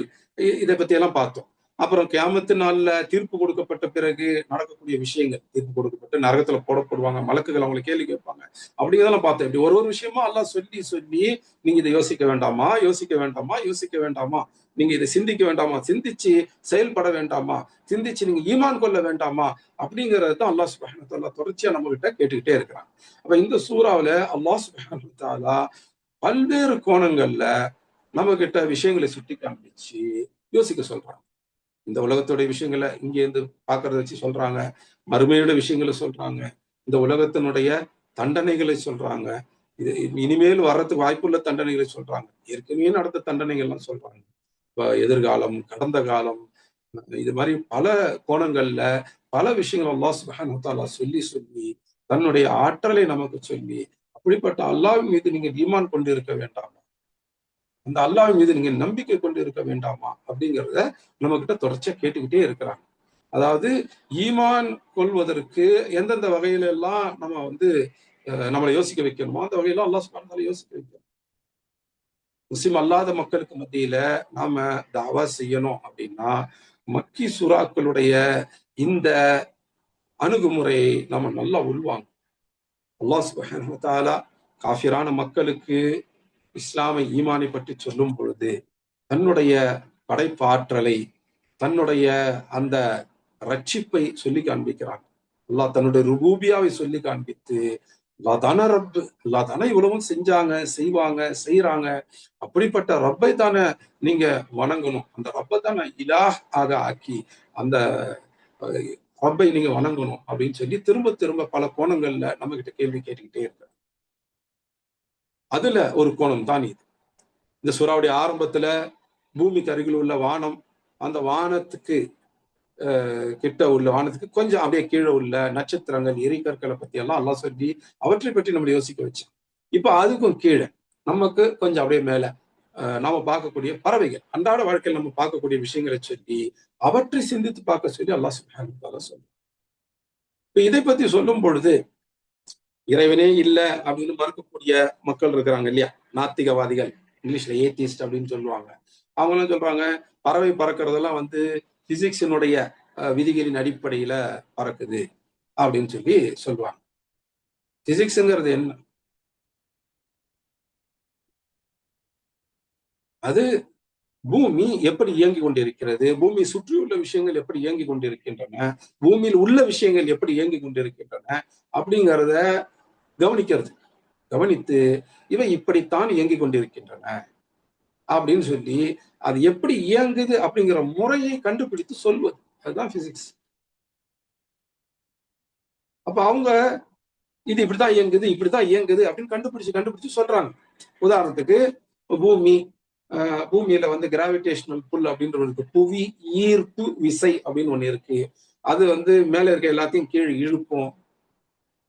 இதை பத்தி எல்லாம் பார்த்தோம். அப்புறம் கியாமத்து நாள்ல தீர்ப்பு கொடுக்கப்பட்ட பிறகு நடக்கக்கூடிய விஷயங்கள், தீர்ப்பு கொடுக்கப்பட்டு நரகத்துல போடப்படுவாங்க, மலக்குகள் அவங்களை கேள்வி கேட்பாங்க, அப்படிங்கிறதெல்லாம் பார்த்தோம். இப்படி ஒரு விஷயமா அல்லாஹ் சொல்லி சொல்லி நீங்க இதை யோசிக்க வேண்டாமா, யோசிக்க வேண்டாமா, யோசிக்க வேண்டாமா, நீங்க இதை சிந்திக்க வேண்டாமா, சிந்திச்சு செயல்பட வேண்டாமா, சிந்திச்சு நீங்க ஈமான் கொள்ள வேண்டாமா அப்படிங்கறது தான் அல்லாஹ் சுப்ஹானஹு வ தஆலா தொடர்ச்சியா நம்ம கிட்ட கேட்டுக்கிட்டே இருக்கிறான். அப்ப இந்த சூறாவுல அல்லாஹ் சுப்ஹானஹு வ தஆலா பல்வேறு கோணங்கள்ல நம்ம கிட்ட விஷயங்களை சுட்டி காண்பிச்சு யோசிக்க சொல்றாங்க. இந்த உலகத்துடைய விஷயங்களை இங்கே இருந்து பாக்குறத வச்சு சொல்றாங்க, மறுமையோட விஷயங்களை சொல்றாங்க, இந்த உலகத்தினுடைய தண்டனைகளை சொல்றாங்க, இது இனிமேல் வர்றதுக்கு வாய்ப்புள்ள தண்டனைகளை சொல்றாங்க, ஏற்கனவே நடந்த தண்டனைகள்லாம் சொல்றாங்க, எதிர்காலம், கடந்த காலம், இது மாதிரி பல கோணங்கள்ல பல விஷயங்கள் அல்லாஹ் சுப்ஹானஹு வ தஆலா சொல்லி சொல்லி தன்னுடைய ஆற்றலை நமக்கு சொல்லி, அப்படிப்பட்ட அல்லாஹ்வின் மீது நீங்க ஈமான் கொண்டு இருக்க வேண்டாமா, அந்த அல்லாஹ்வின் மீது நீங்க நம்பிக்கை கொண்டு இருக்க வேண்டாமா அப்படிங்கிறத நம்ம கிட்ட தொடர்ச்சியா கேட்டுக்கிட்டே இருக்கிறாங்க. அதாவது ஈமான் கொள்வதற்கு எந்தெந்த வகையில எல்லாம் நம்ம வந்து நம்மளை யோசிக்க வைக்கணுமோ அந்த வகையில அல்லாஹ் சுப்ஹானஹு வ தஆலா யோசிக்க வைக்கணும். முஸ்லிம் அல்லாத மக்களுக்கு மத்தியில நாம தாவா செய்யணும் அப்படின்னா மக்கி சூறாக்களுடைய இந்த அணுகுமுறையை நாம நல்லா உள்வாங்க. அல்லாஹ் சுப்ஹானஹு வ தஆலா காஃபிரான மக்களுக்கு இஸ்லாமை ஈமானை பற்றி சொல்லும் பொழுது தன்னுடைய படைப்பாற்றலை, தன்னுடைய அந்த ரட்சிப்பை சொல்லி காண்பிக்கிறாங்க. அல்லாஹ் தன்னுடைய ருபூபியாவை சொல்லி காண்பித்து, அல்லாஹ் தானே ரப்பு, அல்லாஹ் தானே இவ்வளவும் செஞ்சாங்க, செய்வாங்க, செய்யறாங்க, அப்படிப்பட்ட ரப்பை தானே நீங்க வணங்கணும், அந்த ரப்பை தானே இலாஹ் ஆக ஆக்கி அந்த ரப்பை நீங்க வணங்கணும் அப்படின்னு சொல்லி திரும்ப திரும்ப பல கோணங்கள்ல நம்ம கிட்ட கேள்வி கேட்டுக்கிட்டே இருக்க. அதுல ஒரு கோணம் தான் இது. இந்த சூறாவுடைய ஆரம்பத்துல பூமிக்கு அருகில் உள்ள வானம், அந்த வானத்துக்கு கிட்ட உள்ள வானத்துக்கு கொஞ்சம் அப்படியே கீழே உள்ள நட்சத்திரங்கள், எரிகற்களை பத்தி எல்லாம் அல்லாஹ் சொல்லி அவற்றை பற்றி நம்ம யோசிக்க வச்சோம். இப்ப அதுக்கும் கீழே நமக்கு கொஞ்சம் அப்படியே மேல நாம பார்க்கக்கூடிய பறவைகள், அன்றாட வாழ்க்கையில் நம்ம பார்க்கக்கூடிய விஷயங்களை சொல்லி அவற்றை சிந்தித்து பார்க்க சொல்லி அல்லாஹ் சுப்ஹானஹு வ தஆலா சொல்லும். இப்ப இதை பத்தி சொல்லும் பொழுது இறைவனே இல்லை அப்படின்னு மறுக்கக்கூடிய மக்கள் இருக்கிறாங்க இல்லையா, நாத்திகவாதிகள், இங்கிலீஷ்ல ஏத்திஸ்ட் அப்படின்னு சொல்லுவாங்க. அவங்க எல்லாம் சொல்றாங்க பறவை பறக்கிறதெல்லாம் வந்து பிசிக்ஸினுடைய விதிகளின் அடிப்படையில பறக்குது அப்படின்னு சொல்லி சொல்லுவாங்க. பிசிக்ஸ்ங்கிறது என்ன? அது பூமி எப்படி இயங்கி கொண்டிருக்கிறது, பூமி சுற்றியுள்ள விஷயங்கள் எப்படி இயங்கி கொண்டிருக்கின்றன, பூமியில் உள்ள விஷயங்கள் எப்படி இயங்கி கொண்டிருக்கின்றன அப்படிங்கிறத கவனிக்கிறது. கவனித்து இவை இப்படித்தான் இயங்கி கொண்டிருக்கின்றன அப்படின்னு சொல்லி அது எப்படி இயங்குது அப்படிங்கிற முறையை கண்டுபிடித்து சொல்வது, அதுதான் பிசிக்ஸ். அப்ப அவங்க இது இப்படித்தான் இயங்குது, இப்படித்தான் இயங்குது அப்படின்னு கண்டுபிடிச்சு சொல்றாங்க. உதாரணத்துக்கு பூமி, பூமியில வந்து கிராவிடேஷனல் புல் அப்படின்ற இருக்கு, புவி ஈர்ப்பு விசை அப்படின்னு ஒண்ணு இருக்கு. அது வந்து மேல இருக்க எல்லாத்தையும் கீழே இழுக்கும்.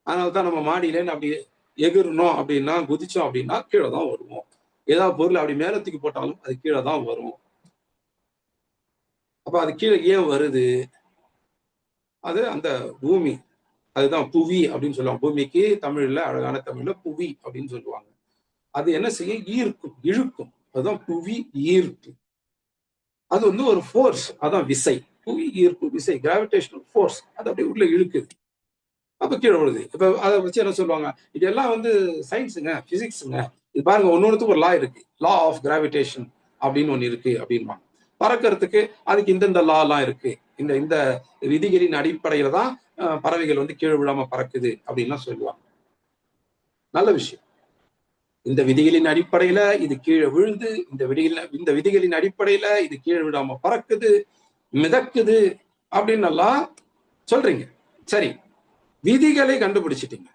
அதனாலதான் நம்ம மாடியிலேன்னு அப்படி எகிரணும் அப்படின்னா, குதிச்சோம் அப்படின்னா கீழே தான் வருவோம். ஏதாவது பொருள் அப்படி மேல தூக்கி போட்டாலும் அது கீழே தான் வரும். அப்ப அது கீழே ஏன் வருது? அது அந்த பூமி, அதுதான் புவி அப்படின்னு சொல்லுவாங்க. பூமிக்கு தமிழ்ல, அழகான தமிழ்ல புவி அப்படின்னு சொல்லுவாங்க. அது என்ன செய்ய? ஈர்க்கும், இழுக்கும். அதுதான் புவி ஈர்ப்பு. அது வந்து ஒரு ஃபோர்ஸ், அதான் விசை. புவி ஈர்ப்பு விசை, கிராவிடேஷனல் ஃபோர்ஸ், அது அப்படியே உள்ள இழுக்குது. அப்ப கீழே விழுது. இப்ப அதை வச்சு என்ன சொல்லுவாங்க, இதெல்லாம் வந்து சயின்ஸுங்க, பிசிக்ஸுங்க, இது பாருங்க ஒன்னொன்னுக்கு ஒரு லா இருக்கு, லா ஆஃப் கிராவிடேஷன் அப்படின்னு ஒண்ணு இருக்கு அப்படின்வாங்க. பறக்கிறதுக்கு அதுக்கு இந்தந்த லா எல்லாம் இருக்கு, இந்த இந்த விதிகளின் அடிப்படையில தான் பறவைகள் வந்து கீழே விழாம பறக்குது அப்படின்லாம் சொல்லுவாங்க. நல்ல விஷயம். இந்த விதிகளின் அடிப்படையில இது கீழே விழுந்து, இந்த விதிகளின் அடிப்படையில இது கீழே விடாம பறக்குது, மிதக்குது அப்படின்னு எல்லாம் சொல்றீங்க. சரி, விதிகளை கண்டுபிடிச்சிட்டீங்க.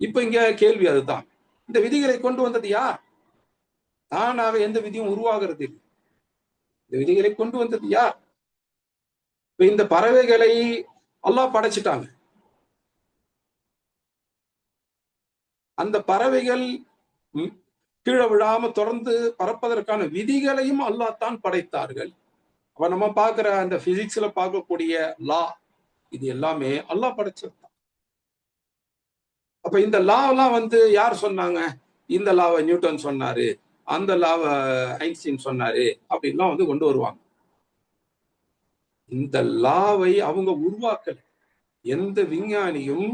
இப்ப இங்க கேள்வி அதுதான், இந்த விதிகளை கொண்டு வந்தது யார்? தானாக எந்த விதியும் உருவாகிறது இல்லை. இந்த விதிகளை கொண்டு வந்தது யார்? இப்ப இந்த பறவைகளை அல்லாஹ் படைச்சிட்டாங்க. அந்த பறவைகள் கீழே விழாம தொடர்ந்து பறப்பதற்கான விதிகளையும் அல்லாஹ் தான் படைத்தார்கள். அப்ப நம்ம பார்க்கிற அந்த பிசிக்ஸ்ல பார்க்கக்கூடிய லா, இது எல்லாமே அல்லாஹ் படைச்சது தான். அப்ப இந்த லா எல்லாம் வந்து யார் சொன்னாங்க? இந்த லாவை நியூட்டன் சொன்னாரு, அந்த லாவை ஐன்ஸ்டீன் சொன்னாரு அப்படின்லாம் வந்து கொண்டு வருவாங்க. இந்த லாவை அவங்க உருவாக்கல. எந்த விஞ்ஞானியும்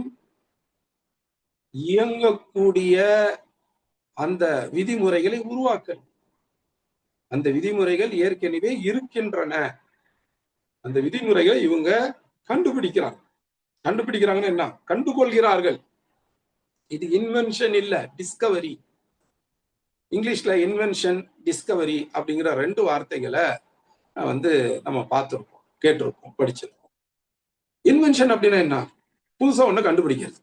இயங்கக்கூடிய அந்த விதிமுறைகளை உருவாக்கல். அந்த விதிமுறைகள் ஏற்கனவே இருக்கின்றன. அந்த விதிமுறைகளை இவங்க கண்டுபிடிக்கிறாங்க. கண்டுபிடிக்கிறாங்கன்னா என்ன? கண்டுகொள்கிறார்கள். இது இன்வென்ஷன் இல்ல, டிஸ்கவரி. இங்கிலீஷ்ல இன்வென்ஷன், டிஸ்கவரி அப்படிங்கிற ரெண்டு வார்த்தைகளை வந்து நம்ம பார்த்துருப்போம், கேட்டிருப்போம், படிச்சிருப்போம். இன்வென்ஷன் அப்படின்னா என்ன? புதுசா ஒண்ணு கண்டுபிடிக்கிறது.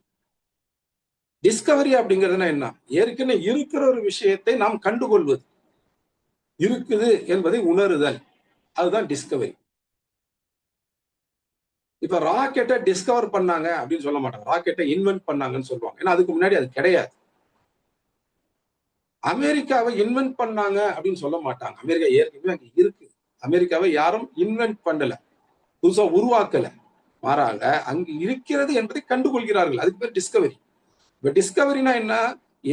டிஸ்கவரி அப்படிங்கிறதுனா என்ன? ஏற்கனவே இருக்கிற ஒரு விஷயத்தை நாம் கண்டுகொள்வது, இருக்குது என்பதை உணருதல், அதுதான் டிஸ்கவரி. இப்ப ராக்கெட்டை டிஸ்கவர் பண்ணாங்க அப்படின்னு சொல்ல மாட்டாங்க, ராக்கெட்டை இன்வென்ட் பண்ணாங்கன்னு சொல்லுவாங்க. ஏன்னா அதுக்கு முன்னாடி அது கிடையாது. அமெரிக்காவை இன்வென்ட் பண்ணாங்க அப்படின்னு சொல்ல மாட்டாங்க. அமெரிக்கா ஏற்கனவே அங்க இருக்கு. அமெரிக்காவை யாரும் இன்வென்ட் பண்ணல, புதுசா உருவாக்கல. மாறாக அங்கு இருக்கிறது என்பதை கண்டுகொள்கிறார்கள். அதுக்கு பேர் டிஸ்கவரி. இப்ப டிஸ்கவரினா என்ன?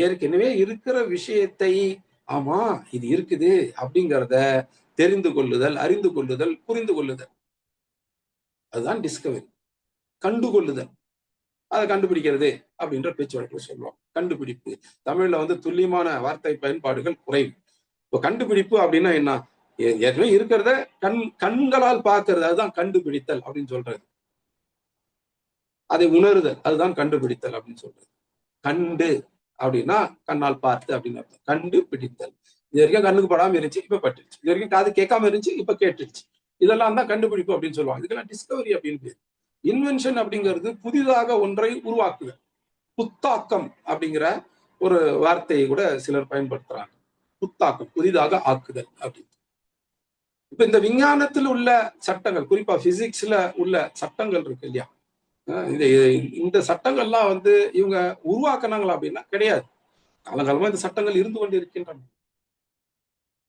ஏற்கனவே இருக்கிற விஷயத்தை, ஆமா இது இருக்குது அப்படிங்கிறத தெரிந்து கொள்ளுதல், அறிந்து கொள்ளுதல், புரிந்து கொள்ளுதல், அதுதான் டிஸ்கவரி. கண்டுகொள்ளுதல், அதை கண்டுபிடிக்கிறது அப்படின்ற பேச்சு வழக்கில் சொல்லுவோம். கண்டுபிடிப்பு தமிழ்ல வந்து துல்லியமான வார்த்தை பயன்பாடுகள் குறைவு. இப்போ கண்டுபிடிப்பு அப்படின்னா என்ன? ஏற்கனவே இருக்கிறத கண்களால் பார்க்கிறது, அதுதான் கண்டுபிடித்தல் அப்படின்னு சொல்றது. அதை உணருதல், அதுதான் கண்டுபிடித்தல் அப்படின்னு சொல்றது. கண்டு அப்படின்னா கண்ணால் பார்த்து அப்படின்னு அர்த்தம். கண்டுபிடித்தல். இது வரைக்கும் கண்ணுக்கு படாம இருந்துச்சு, இப்ப பட்டுருச்சு. இது வரைக்கும் காது கேட்காம இருந்துச்சு, இப்ப கேட்டுருச்சு. இதெல்லாம் தான் கண்டுபிடிப்பு அப்படின்னு சொல்லுவாங்க. இதுக்கெல்லாம் டிஸ்கவரி அப்படின்னு பேர். இன்வென்ஷன் அப்படிங்கிறது புதிதாக ஒன்றை உருவாக்குதல். புத்தாக்கம் அப்படிங்கிற ஒரு வார்த்தையை கூட சிலர் பயன்படுத்துறாங்க. புத்தாக்கம், புதிதாக ஆக்குதல் அப்படின்னு. இப்ப இந்த விஞ்ஞானத்தில் உள்ள சட்டங்கள், குறிப்பா பிசிக்ஸ்ல உள்ள சட்டங்கள் இருக்கு இல்லையா? இந்த சட்டங்கள்லாம் வந்து இவங்க உருவாக்குனாங்களா அப்படின்னா கிடையாது. காலகாலமா இந்த சட்டங்கள் இருந்து கொண்டு இருக்கின்றன.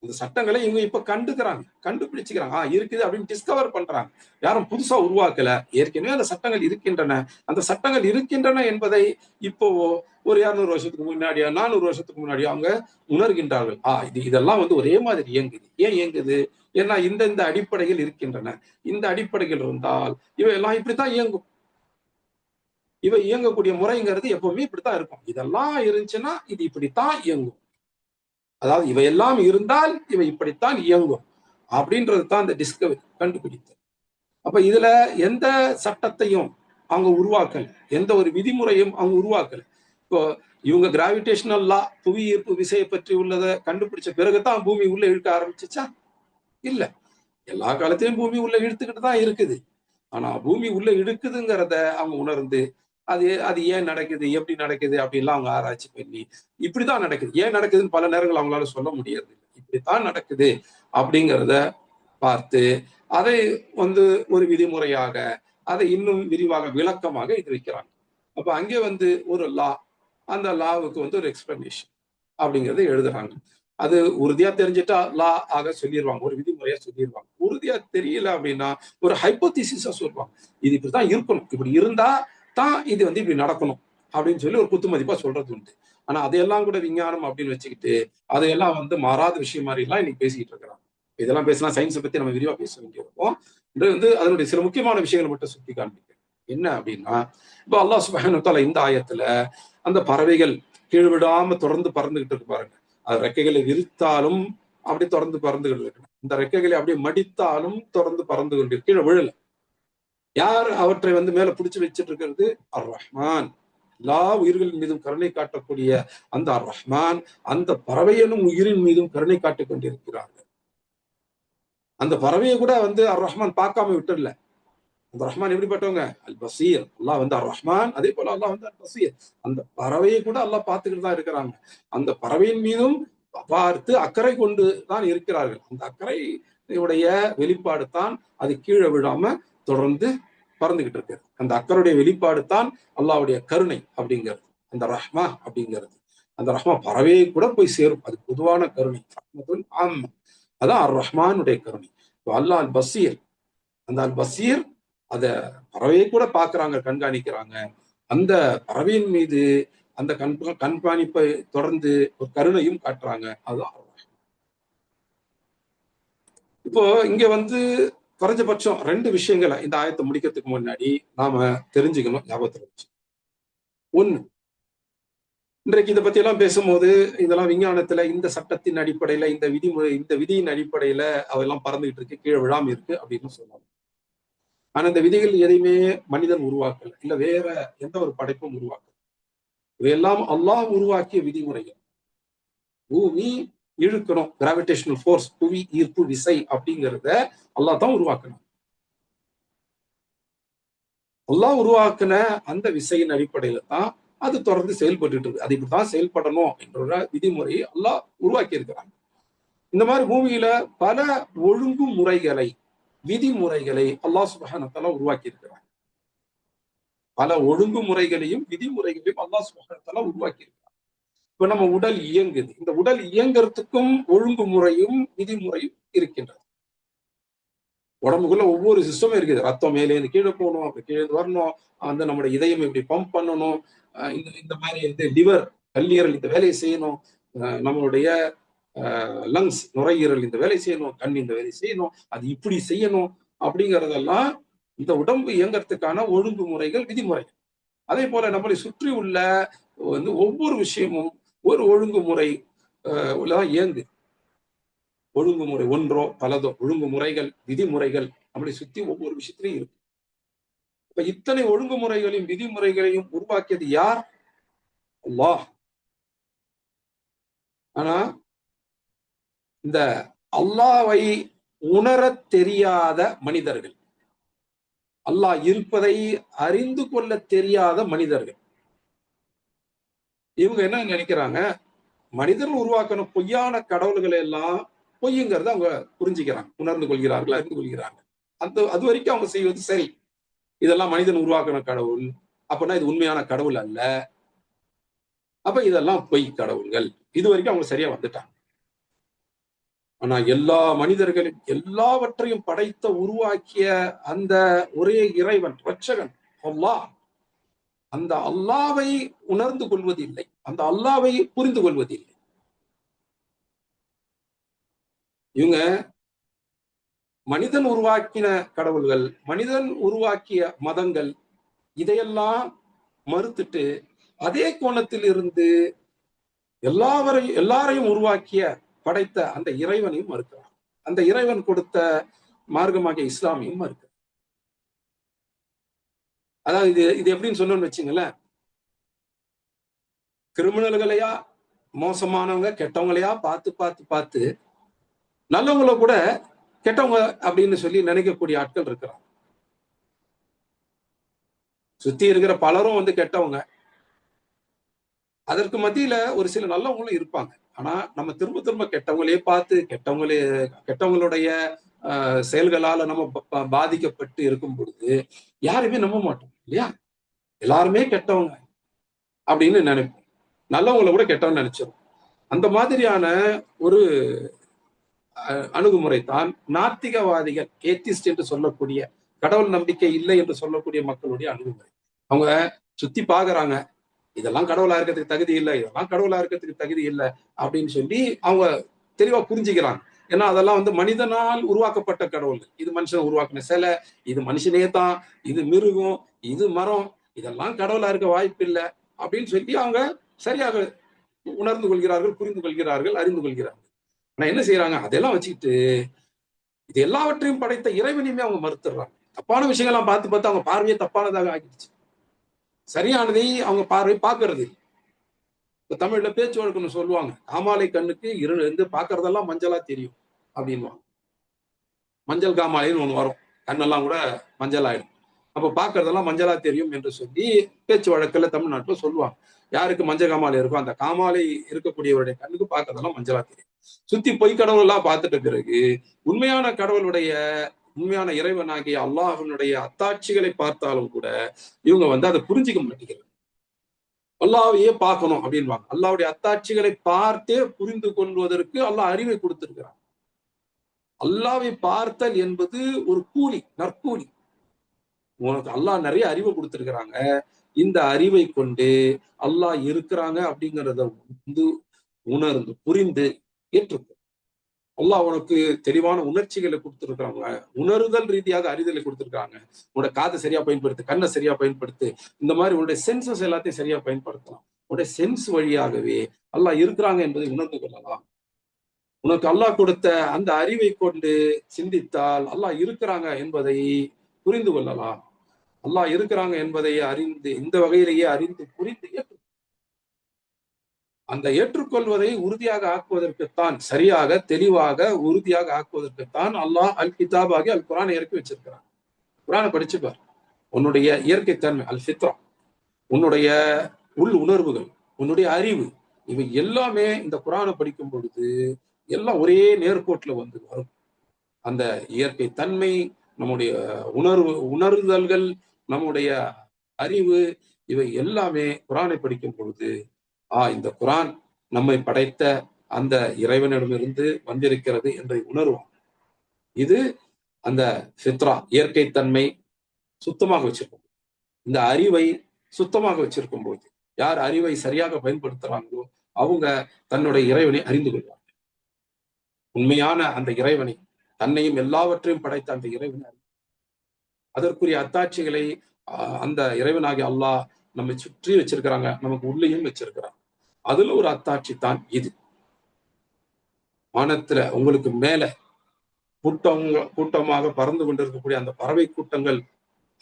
இந்த சட்டங்களை இவங்க இப்ப கண்டுபிடிச்சுக்கிறாங்க. இருக்குது அப்படின்னு டிஸ்கவர் பண்றாங்க. யாரும் புதுசா உருவாக்கல. ஏற்கனவே அந்த சட்டங்கள் இருக்கின்றன. அந்த சட்டங்கள் இருக்கின்றன என்பதை இப்போ ஒரு 200 வருஷத்துக்கு முன்னாடியோ 400 வருஷத்துக்கு முன்னாடியோ அவங்க உணர்கின்றார்கள். இதெல்லாம் வந்து ஒரே மாதிரி இயங்குது. ஏன் இயங்குது? ஏன்னா இந்த அடிப்படையில் இருக்கின்றன. இந்த அடிப்படைகள் இருந்தால் இவையெல்லாம் இப்படித்தான் இயங்கும். இவை இயங்கக்கூடிய முறைங்கிறது எப்பவுமே இப்படித்தான் இருக்கும். இதெல்லாம் இருந்துச்சுன்னா இது இப்படித்தான் இயங்கும். அதாவது இவையெல்லாம் இருந்தால் இவை இப்படித்தான் இயங்கும் அப்படின்றது தான் இந்த டிஸ்கவரி, கண்டுபிடித்தல். அப்ப இதுல எந்த சட்டத்தையும் அவங்க உருவாக்கல, எந்த ஒரு விதிமுறையும் அவங்க உருவாக்கல. இப்போ இவங்க கிராவிடேஷனல் லா, புவி ஈர்ப்பு விசையை பற்றி உள்ளதை கண்டுபிடிச்ச பிறகுதான் பூமி உள்ள இழுக்க ஆரம்பிச்சுச்சா? இல்ல. எல்லா காலத்திலும் பூமி உள்ள இழுத்துக்கிட்டு தான் இருக்குது. ஆனா பூமி உள்ள இழுக்குதுங்கிறத அவங்க உணர்ந்து அது ஏன் நடக்குது, எப்படி நடக்குது அப்படின்லாம் அவங்க ஆராய்ச்சி பண்ணி இப்படிதான் நடக்குது, ஏன் நடக்குதுன்னு பல நேரங்கள் அவங்களால சொல்ல முடியாது. இப்படித்தான் நடக்குது அப்படிங்கிறத பார்த்து அதை வந்து ஒரு விதிமுறையாக, அதை இன்னும் விரிவாக விளக்கமாக இது வைக்கிறாங்க. அப்ப அங்கே வந்து ஒரு லா, அந்த லாவுக்கு வந்து ஒரு எக்ஸ்பிளனேஷன் அப்படிங்கறத எழுதுறாங்க. அது உறுதியா தெரிஞ்சுட்டா லா ஆக சொல்லிடுவாங்க, ஒரு விதிமுறையா சொல்லிடுவாங்க. உறுதியா தெரியல அப்படின்னா ஒரு ஹைப்போதிசிஸா சொல்லுவாங்க. இது இப்படிதான் இருக்கணும், இப்படி இருந்தா தான் இது வந்து இப்படி நடக்கணும் அப்படின்னு சொல்லி ஒரு குத்து மதிப்பா சொல்றது உண்டு. ஆனா அதையெல்லாம் கூட விஞ்ஞானம் அப்படின்னு வச்சுக்கிட்டு அதையெல்லாம் வந்து மாறாத விஷயம் மாதிரி எல்லாம் இன்னைக்கு பேசிக்கிட்டு இருக்கிறாங்க. இதெல்லாம் பேசினா சயின்ஸை பத்தி நம்ம விரிவா பேச வேண்டியிருக்கும். இது வந்து அதனுடைய சில முக்கியமான விஷயங்களை மட்டும் சுட்டி காண்பிக்கிறேன். என்ன அப்படின்னா, இப்போ அல்லாஹ் சுப்ஹானஹு வ தஆலா இந்த ஆயத்துல அந்த பறவைகள் கீழ்விடாம தொடர்ந்து பறந்துகிட்டு இருக்கு பாருங்க. அது ரெக்கைகளை விரித்தாலும் அப்படி தொடர்ந்து பறந்துகிட்டு இருக்கு. இந்த ரெக்கைகளை அப்படியே மடித்தாலும் தொடர்ந்து பறந்து கொண்டு கீழே விழல. யார் அவற்றை வந்து மேல பிடிச்சு வச்சிட்டு இருக்கிறது? அர் ரஹ்மான். எல்லா உயிர்களின் மீதும் கருணை காட்டக்கூடிய அந்த அர் ரஹ்மான் அந்த பறவையனும் உயிரின் மீதும் கருணை காட்டிக் கொண்டிருக்கிறார்கள். அந்த பறவையை கூட வந்து அர் ரஹ்மான் பார்க்காம விட்டுடல. அந்த ரஹ்மான் எப்படிப்பட்டவங்க? அல் பசீர். அல்லாஹ் வந்து அர் ரஹ்மான், அதே போல அல்லாஹ் வந்து அல் பசீர். அந்த பறவையை கூட அல்லாஹ் பார்த்துக்கிட்டு தான் இருக்கிறாங்க. அந்த பறவையின் மீதும் பார்த்து அக்கறை கொண்டு தான் இருக்கிறார்கள். அந்த அக்கறையுடைய வெளிப்பாடு தான் அது கீழே விழாம தொடர்ந்து பறந்துகிட்டு இருக்கு. அந்த அக்கறையுடைய வெளிப்பாடு தான் அல்லாஹ்வுடைய கருணை அப்படிங்கிறது, அந்த ரஹ்மா அப்படிங்கிறது. அந்த ரஹ்மா பறவையை கூட போய் சேரும். அது பொதுவான கருணை. அதான் அர் ரஹ்மானுடைய கருணை. அல்லாஹ் அல் பசீர். அந்த அல் பசீர் அத பறவையை கூட பாக்குறாங்க, கண்காணிக்கிறாங்க. அந்த பறவையின் மீது அந்த கண்காணிப்பை தொடர்ந்து ஒரு கருணையும் காட்டுறாங்க. அதுதான் இப்போ இங்க வந்து குறைஞ்சபட்சம் 2 விஷயங்களை இந்த ஆயத்தை முடிக்கிறதுக்கு முன்னாடி நாம தெரிஞ்சுக்கணும், ஞாபகத்துல வச்சு. ஒண்ணு, இன்றைக்கு இதை பத்தி எல்லாம் பேசும்போது இதெல்லாம் விஞ்ஞானத்துல இந்த சட்டத்தின் அடிப்படையில, இந்த விதிமுறை, இந்த விதியின் அடிப்படையில அதெல்லாம் பறந்துகிட்டு இருக்கு, கீழே விழாம இருக்கு அப்படின்னு சொல்லலாம். ஆனா இந்த விதிகள் எதையுமே மனிதன் உருவாக்கல, இல்ல வேற எந்த ஒரு படைப்பும் உருவாக்கல. இவையெல்லாம் அல்லாஹ் உருவாக்கிய விதிமுறைகள். பூமி இழுக்கணும். கிராவிடேஷனல் ஃபோர்ஸ், புவி ஈர்ப்பு விசை அப்படிங்கிறத அல்லாஹ் தான் உருவாக்கணும். அல்லாஹ் உருவாக்குன அந்த விசையின் அடிப்படையில தான் அது தொடர்ந்து செயல்பட்டு இருக்கு. அது இப்படிதான் செயல்படணும் என்ற விதிமுறையை அல்லாஹ் உருவாக்கி இருக்கிறாங்க. இந்த மாதிரி பூமியில பல ஒழுங்குமுறைகளை, விதிமுறைகளை அல்லாஹ் சுப்ஹானஹு வ தஆலா உருவாக்கி இருக்கிறாங்க. பல ஒழுங்குமுறைகளையும் விதிமுறைகளையும் அல்லாஹ் சுப்ஹானஹு வ தஆலா உருவாக்கி இருக்கிறாங்க. இப்ப நம்ம உடல் இயங்குது. இந்த உடல் இயங்குறதுக்கும் ஒழுங்குமுறையும் விதிமுறையும் இருக்கின்றது. உடம்புக்குள்ள ஒவ்வொரு சிஸ்டமும் இருக்குது. ரத்தம் மேலே இருந்து கீழே போகணும், அப்படி கீழே வரணும், அந்த நம்முடைய இதயம் இப்படி பம்ப் பண்ணணும், இந்த இந்த மாதிரி வந்து லிவர், கல்லீரல் இந்த வேலையை செய்யணும், நம்மளுடைய லங்ஸ், நுரையீரல் இந்த வேலை செய்யணும், கண் இந்த வேலை செய்யணும், அது இப்படி செய்யணும் அப்படிங்கிறதெல்லாம் இந்த உடம்பு இயங்குறதுக்கான ஒழுங்குமுறைகள், விதிமுறைகள். அதே போல நம்மளை சுற்றி உள்ள வந்து ஒவ்வொரு விஷயமும் ஒரு ஒழுங்குமுறை தான் இயங்கு. ஒழுங்குமுறை ஒன்றோ பலதோ ஒழுங்குமுறைகள், விதிமுறைகள் நம்மளை சுத்தி ஒவ்வொரு விஷயத்திலையும் இருக்கு. இப்ப இத்தனை ஒழுங்குமுறைகளையும் விதிமுறைகளையும் உருவாக்கியது யார்? அல்லாஹ். ஆனா இந்த அல்லாஹ்வை உணரத் தெரியாத மனிதர்கள், அல்லாஹ் இருப்பதை அறிந்து கொள்ள தெரியாத மனிதர்கள், இவங்க என்ன நினைக்கிறாங்க? மனிதர்கள் உருவாக்கின பொய்யான கடவுள்களை எல்லாம் பொய்யுங்கிறத அவங்க புரிஞ்சுக்கிறாங்க, உணர்ந்து கொள்கிறார்கள், அறிந்து கொள்கிறார்கள். அது வரைக்கும் அவங்க செய்வது சரி. இதெல்லாம் மனிதன் உருவாக்கின கடவுள், அப்படின்னா இது உண்மையான கடவுள் அல்ல, அப்ப இதெல்லாம் பொய் கடவுள்கள். இது வரைக்கும் அவங்க சரியா வந்துட்டாங்க. ஆனா எல்லா மனிதர்களும் எல்லாவற்றையும் படைத்த உருவாக்கிய அந்த ஒரே இறைவன், ரட்சகன் அல்லாஹ், அந்த அல்லாவை உணர்ந்து கொள்வதில்லை, அந்த அல்லாவை புரிந்து கொள்வதில்லை. இவங்க மனிதன் உருவாக்கின கடவுள்கள், மனிதன் உருவாக்கிய மதங்கள், இதையெல்லாம் மறுத்துட்டு அதே கோணத்தில் இருந்து எல்லாரையும் உருவாக்கிய படைத்த அந்த இறைவனையும் மறுக்கிறார். அந்த இறைவன் கொடுத்த மார்க்கமாகிய இஸ்லாமையும் மறுக்கிறார். அதாவது இது எப்படின்னு சொன்னோம்னு வச்சுங்களேன், கிரிமினல்களையா, மோசமானவங்க கெட்டவங்களையா பார்த்து பார்த்து பார்த்து நல்லவங்கள கூட கெட்டவங்க அப்படின்னு சொல்லி நினைக்கக்கூடிய ஆட்கள் இருக்கிறாங்க. சுத்தி இருக்கிற பலரும் வந்து கெட்டவங்க, அதற்கு மத்தியில ஒரு சில நல்லவங்களும் இருப்பாங்க. ஆனா நம்ம திரும்ப திரும்ப கெட்டவங்களே பார்த்து கெட்டவங்களுடைய செயல்களால நம்ம பாதிக்கப்பட்டு இருக்கும் பொழுது யாருமே நம்ப மாட்டோம் இல்லையா? எல்லாருமே கெட்டவங்க அப்படின்னு நினைப்போம், நல்லவங்களை கூட கெட்டவங்க நினைச்சிடும். அந்த மாதிரியான ஒரு அணுகுமுறை தான் நாத்திகவாதிகள், ஏத்திஸ்ட் என்று சொல்லக்கூடிய, கடவுள் நம்பிக்கை இல்லை என்று சொல்லக்கூடிய மக்களுடைய அணுகுமுறை. அவங்க சுத்தி பாக்குறாங்க, இதெல்லாம் கடவுளா இருக்கிறதுக்கு தகுதி இல்லை, இதெல்லாம் கடவுளா இருக்கிறதுக்கு தகுதி இல்லை அப்படின்னு சொல்லி அவங்க தெளிவா புரிஞ்சுக்கிறாங்க. ஏன்னா அதெல்லாம் வந்து மனிதனால் உருவாக்கப்பட்ட கடவுள், இது மனுஷன் உருவாக்கின சிலை, இது மனுஷனே தான், இது மிருகம், இது மரம், இதெல்லாம் கடவுளா இருக்க வாய்ப்பு இல்லை அப்படின்னு சொல்லி அவங்க சரியாக உணர்ந்து கொள்கிறார்கள், புரிந்து கொள்கிறார்கள், அறிந்து கொள்கிறார்கள். ஆனா என்ன செய்யறாங்க? அதெல்லாம் வச்சுக்கிட்டு இது எல்லாவற்றையும் படைத்த இறைவனையுமே அவங்க மறுத்துடுறாங்க. தப்பான விஷயங்கள்லாம் பார்த்து பார்த்து அவங்க பார்வையே தப்பானதாக ஆகிடுச்சு. சரியானதை அவங்க பார்வை பார்க்கறது. இப்ப தமிழ்ல பேச்சு வழக்குன்னு சொல்லுவாங்க, காமாலை கண்ணுக்கு இருந்து பார்க்கறதெல்லாம் மஞ்சளா தெரியும் அப்படின்வாங்க. மஞ்சள் காமாலைன்னு ஒண்ணு வரும், கண்ணெல்லாம் கூட மஞ்சள் ஆயிடும். அப்ப பார்க்கறதெல்லாம் மஞ்சளா தெரியும் என்று சொல்லி பேச்சு வழக்குல தமிழ்நாட்டுல சொல்லுவாங்க. யாருக்கு மஞ்சள் காமாலை இருக்கோ அந்த காமாலை இருக்கக்கூடியவருடைய கண்ணுக்கு பார்க்கறதெல்லாம் மஞ்சளா தெரியும். சுத்தி பொய் கடவுள் எல்லாம் பார்த்துட்ட பிறகு உண்மையான கடவுளுடைய, உண்மையான இறைவனாகிய அல்லாஹ்வினுடைய அத்தாட்சிகளை பார்த்தாலும் கூட இவங்க வந்து அதை புரிஞ்சிக்க மாட்டேங்கிறாங்க. அல்லாஹ்வையே பார்க்கணும் அப்படின்வாங்க. அல்லாஹ்வுடைய அத்தாட்சிகளை பார்த்தே புரிந்து கொள்வதற்கு அல்லாஹ் அறிவை கொடுத்திருக்கிறான். அல்லாஹ்வை பார்த்தல் என்பது ஒரு கூலி, நற்கூலி. உனக்கு அல்லாஹ் நிறைய அறிவை கொடுத்திருக்கிறாங்க, இந்த அறிவை கொண்டு அல்லாஹ் இருக்கிறாங்க அப்படிங்கிறத வந்து உணர்ந்து புரிந்து ஏற்றுக்கும். அல்லாஹ் உனக்கு தெளிவான உணர்ச்சிகளை கொடுத்திருக்காங்க, உணர்தல் ரீதியாக அறிதலை கொடுத்திருக்காங்க. உன்னோட காதை சரியா பயன்படுத்து, கண்ணை சரியா பயன்படுத்து, இந்த மாதிரி உன்னுடைய சென்சஸ் எல்லாத்தையும் சரியா பயன்படுத்தலாம். உன்னுடைய சென்ஸ் வழியாகவே அல்லாஹ் இருக்கிறாங்க என்பதை உணர்ந்து கொள்ளலாம். உனக்கு அல்லாஹ் கொடுத்த அந்த அறிவை கொண்டு சிந்தித்தால் அல்லாஹ் இருக்கிறாங்க என்பதை புரிந்து கொள்ளலாம். அல்லாஹ் இருக்கிறாங்க என்பதை அறிந்து இந்த வகையிலேயே அறிந்து புரிந்து ஏற்று. அந்த ஏற்றுக்கொள்வதை உறுதியாக ஆக்குவதற்குத்தான், சரியாக தெளிவாக உறுதியாக ஆக்குவதற்குத்தான் அல்லாஹ் அல் கிதாப் ஆகி அல் குரானை இறக்கி வச்சிருக்கிறான். குரானை படிச்சுப்பார். உன்னுடைய இயற்கை தன்மை அல் ஃபித்ரா, உன்னுடைய உள் உணர்வுகள், உன்னுடைய அறிவு, இவை எல்லாமே இந்த குரானை படிக்கும் பொழுது எல்லாம் ஒரே நேர்கோட்டில் வந்து வரும். அந்த இயற்கை தன்மை, நம்முடைய உணர்தல்கள், நம்முடைய அறிவு, இவை எல்லாமே குரானை படிக்கும் பொழுது இந்த குரான் நம்மை படைத்த அந்த இறைவனிடமிருந்து வந்திருக்கிறது என்பதை உணர்வோம். இது அந்த ஃபித்ரா, இயற்கை தன்மை சுத்தமாக வச்சிருக்கும். இந்த அறிவை சுத்தமாக வச்சிருக்கும் போது யார் அறிவை சரியாக பயன்படுத்துறாங்களோ அவங்க தன்னுடைய இறைவனை அறிந்து கொள்வார்கள். உண்மையான அந்த இறைவனை, தன்னையும் எல்லாவற்றையும் படைத்த அந்த இறைவனை, அதற்குரிய அத்தாட்சிகளை அந்த இறைவனாகிய அல்லாஹ் நம்மை சுற்றி வச்சிருக்கிறாங்க, நமக்கு உள்ளேயும் வச்சிருக்கிறாங்க. அதுல ஒரு அத்தாட்சி தான் இது. வானத்துல உங்களுக்கு மேல கூட்டமாக பறந்து கொண்டிருக்கக்கூடிய அந்த பறவை கூட்டங்கள்,